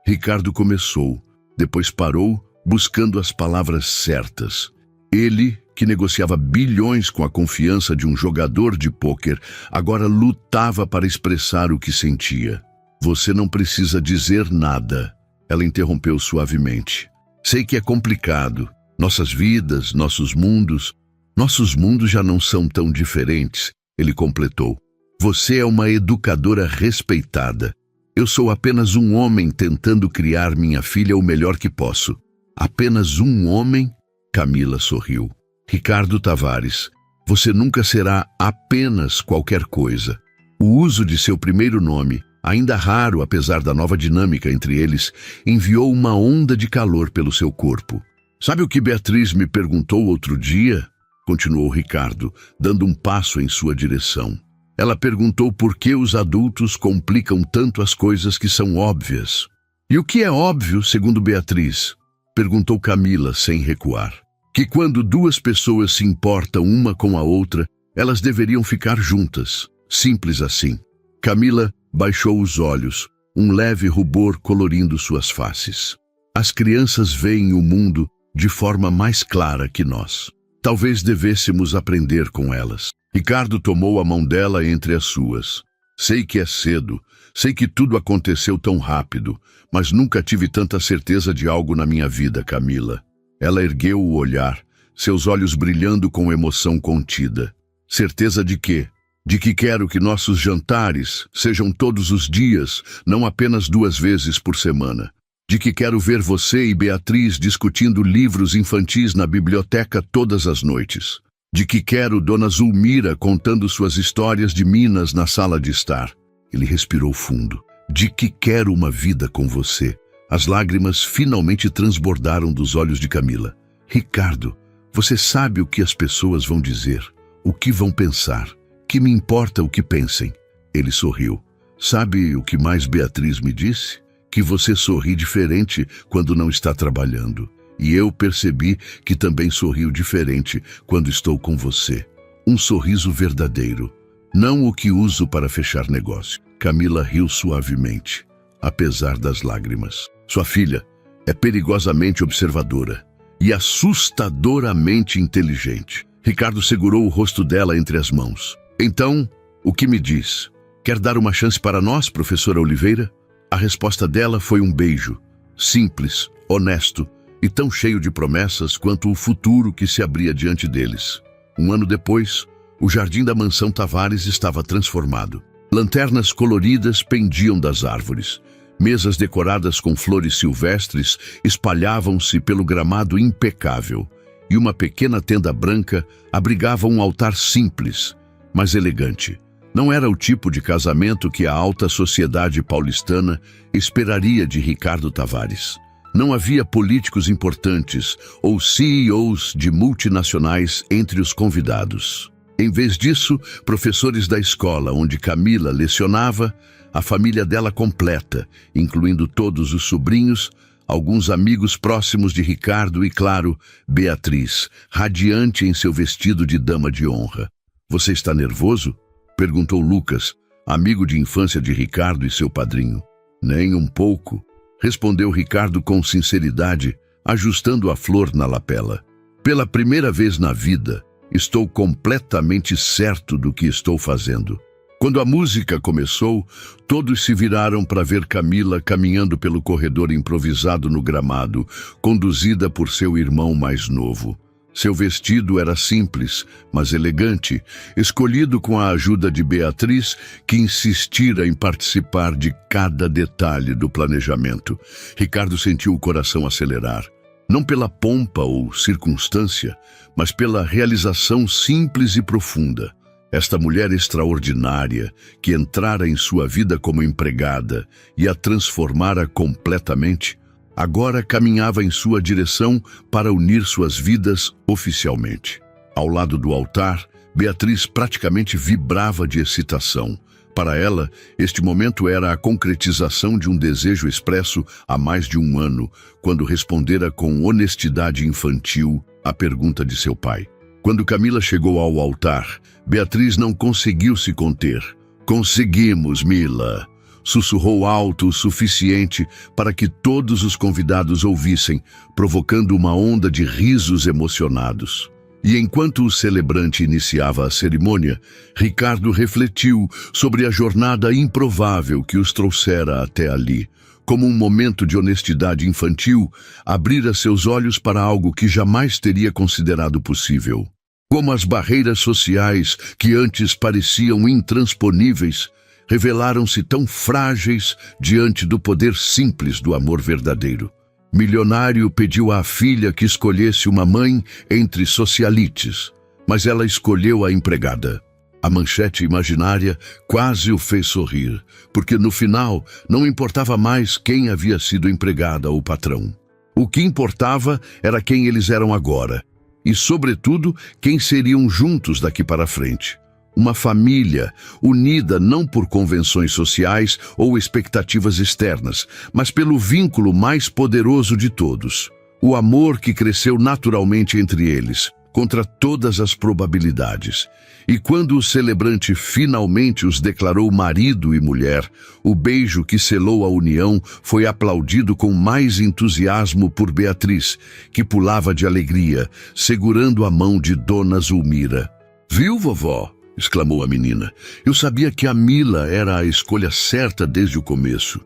Speaker 1: Ricardo começou, depois parou, buscando as palavras certas. Ele, que negociava bilhões com a confiança de um jogador de pôquer, agora lutava para expressar o que sentia. Você não precisa dizer nada, ela interrompeu suavemente. Sei que é complicado. Nossas vidas, nossos mundos já não são tão diferentes, ele completou. Você é uma educadora respeitada. Eu sou apenas um homem tentando criar minha filha o melhor que posso. Apenas um homem? Camila sorriu. Ricardo Tavares, você nunca será apenas qualquer coisa. O uso de seu primeiro nome, ainda raro apesar da nova dinâmica entre eles, enviou uma onda de calor pelo seu corpo. Sabe o que Beatriz me perguntou outro dia? Continuou Ricardo, dando um passo em sua direção. Ela perguntou por que os adultos complicam tanto as coisas que são óbvias. E o que é óbvio, segundo Beatriz? Perguntou Camila, sem recuar. Que quando duas pessoas se importam uma com a outra, elas deveriam ficar juntas. Simples assim. Camila baixou os olhos, um leve rubor colorindo suas faces. As crianças veem o mundo de forma mais clara que nós. Talvez devêssemos aprender com elas. Ricardo tomou a mão dela entre as suas. Sei que é cedo, sei que tudo aconteceu tão rápido, mas nunca tive tanta certeza de algo na minha vida, Camila. Ela ergueu o olhar, seus olhos brilhando com emoção contida. Certeza de quê? De que quero que nossos jantares sejam todos os dias, não apenas 2 vezes por semana. De que quero ver você e Beatriz discutindo livros infantis na biblioteca todas as noites. De que quero Dona Zulmira contando suas histórias de Minas na sala de estar. Ele respirou fundo. De que quero uma vida com você. As lágrimas finalmente transbordaram dos olhos de Camila. Ricardo, você sabe o que as pessoas vão dizer, o que vão pensar. Que me importa o que pensem. Ele sorriu. Sabe o que mais Beatriz me disse? Que você sorri diferente quando não está trabalhando. E eu percebi que também sorriu diferente quando estou com você. Um sorriso verdadeiro. Não o que uso para fechar negócio. Camila riu suavemente, apesar das lágrimas. Sua filha é perigosamente observadora e assustadoramente inteligente. Ricardo segurou o rosto dela entre as mãos. Então, o que me diz? Quer dar uma chance para nós, professora Oliveira? A resposta dela foi um beijo, simples, honesto e tão cheio de promessas quanto o futuro que se abria diante deles. 1 ano depois, o jardim da mansão Tavares estava transformado. Lanternas coloridas pendiam das árvores. Mesas decoradas com flores silvestres espalhavam-se pelo gramado impecável. E uma pequena tenda branca abrigava um altar simples, mas elegante. Não era o tipo de casamento que a alta sociedade paulistana esperaria de Ricardo Tavares. Não havia políticos importantes ou CEOs de multinacionais entre os convidados. Em vez disso, professores da escola onde Camila lecionava, a família dela completa, incluindo todos os sobrinhos, alguns amigos próximos de Ricardo e, claro, Beatriz, radiante em seu vestido de dama de honra. Você está nervoso? Perguntou Lucas, amigo de infância de Ricardo e seu padrinho. Nem um pouco, respondeu Ricardo com sinceridade, ajustando a flor na lapela. Pela primeira vez na vida, estou completamente certo do que estou fazendo. Quando a música começou, todos se viraram para ver Camila caminhando pelo corredor improvisado no gramado, conduzida por seu irmão mais novo. Seu vestido era simples, mas elegante, escolhido com a ajuda de Beatriz, que insistira em participar de cada detalhe do planejamento. Ricardo sentiu o coração acelerar, não pela pompa ou circunstância, mas pela realização simples e profunda. Esta mulher extraordinária, que entrara em sua vida como empregada e a transformara completamente, agora caminhava em sua direção para unir suas vidas oficialmente. Ao lado do altar, Beatriz praticamente vibrava de excitação. Para ela, este momento era a concretização de um desejo expresso há mais de um ano, quando respondera com honestidade infantil à pergunta de seu pai. Quando Camila chegou ao altar, Beatriz não conseguiu se conter. "Conseguimos, Mila!" Sussurrou alto o suficiente para que todos os convidados ouvissem, provocando uma onda de risos emocionados. E enquanto o celebrante iniciava a cerimônia, Ricardo refletiu sobre a jornada improvável que os trouxera até ali. Como um momento de honestidade infantil, abrira seus olhos para algo que jamais teria considerado possível. Como as barreiras sociais, que antes pareciam intransponíveis, revelaram-se tão frágeis diante do poder simples do amor verdadeiro. Milionário pediu à filha que escolhesse uma mãe entre socialites, mas ela escolheu a empregada. A manchete imaginária quase o fez sorrir, porque no final não importava mais quem havia sido empregada ou patrão. O que importava era quem eles eram agora, e, sobretudo, quem seriam juntos daqui para frente. Uma família unida não por convenções sociais ou expectativas externas, mas pelo vínculo mais poderoso de todos, o amor que cresceu naturalmente entre eles, contra todas as probabilidades. E quando o celebrante finalmente os declarou marido e mulher, o beijo que selou a união foi aplaudido com mais entusiasmo por Beatriz, que pulava de alegria, segurando a mão de Dona Zulmira. "Viu, vovó?" exclamou a menina. "Eu sabia que a Mila era a escolha certa desde o começo."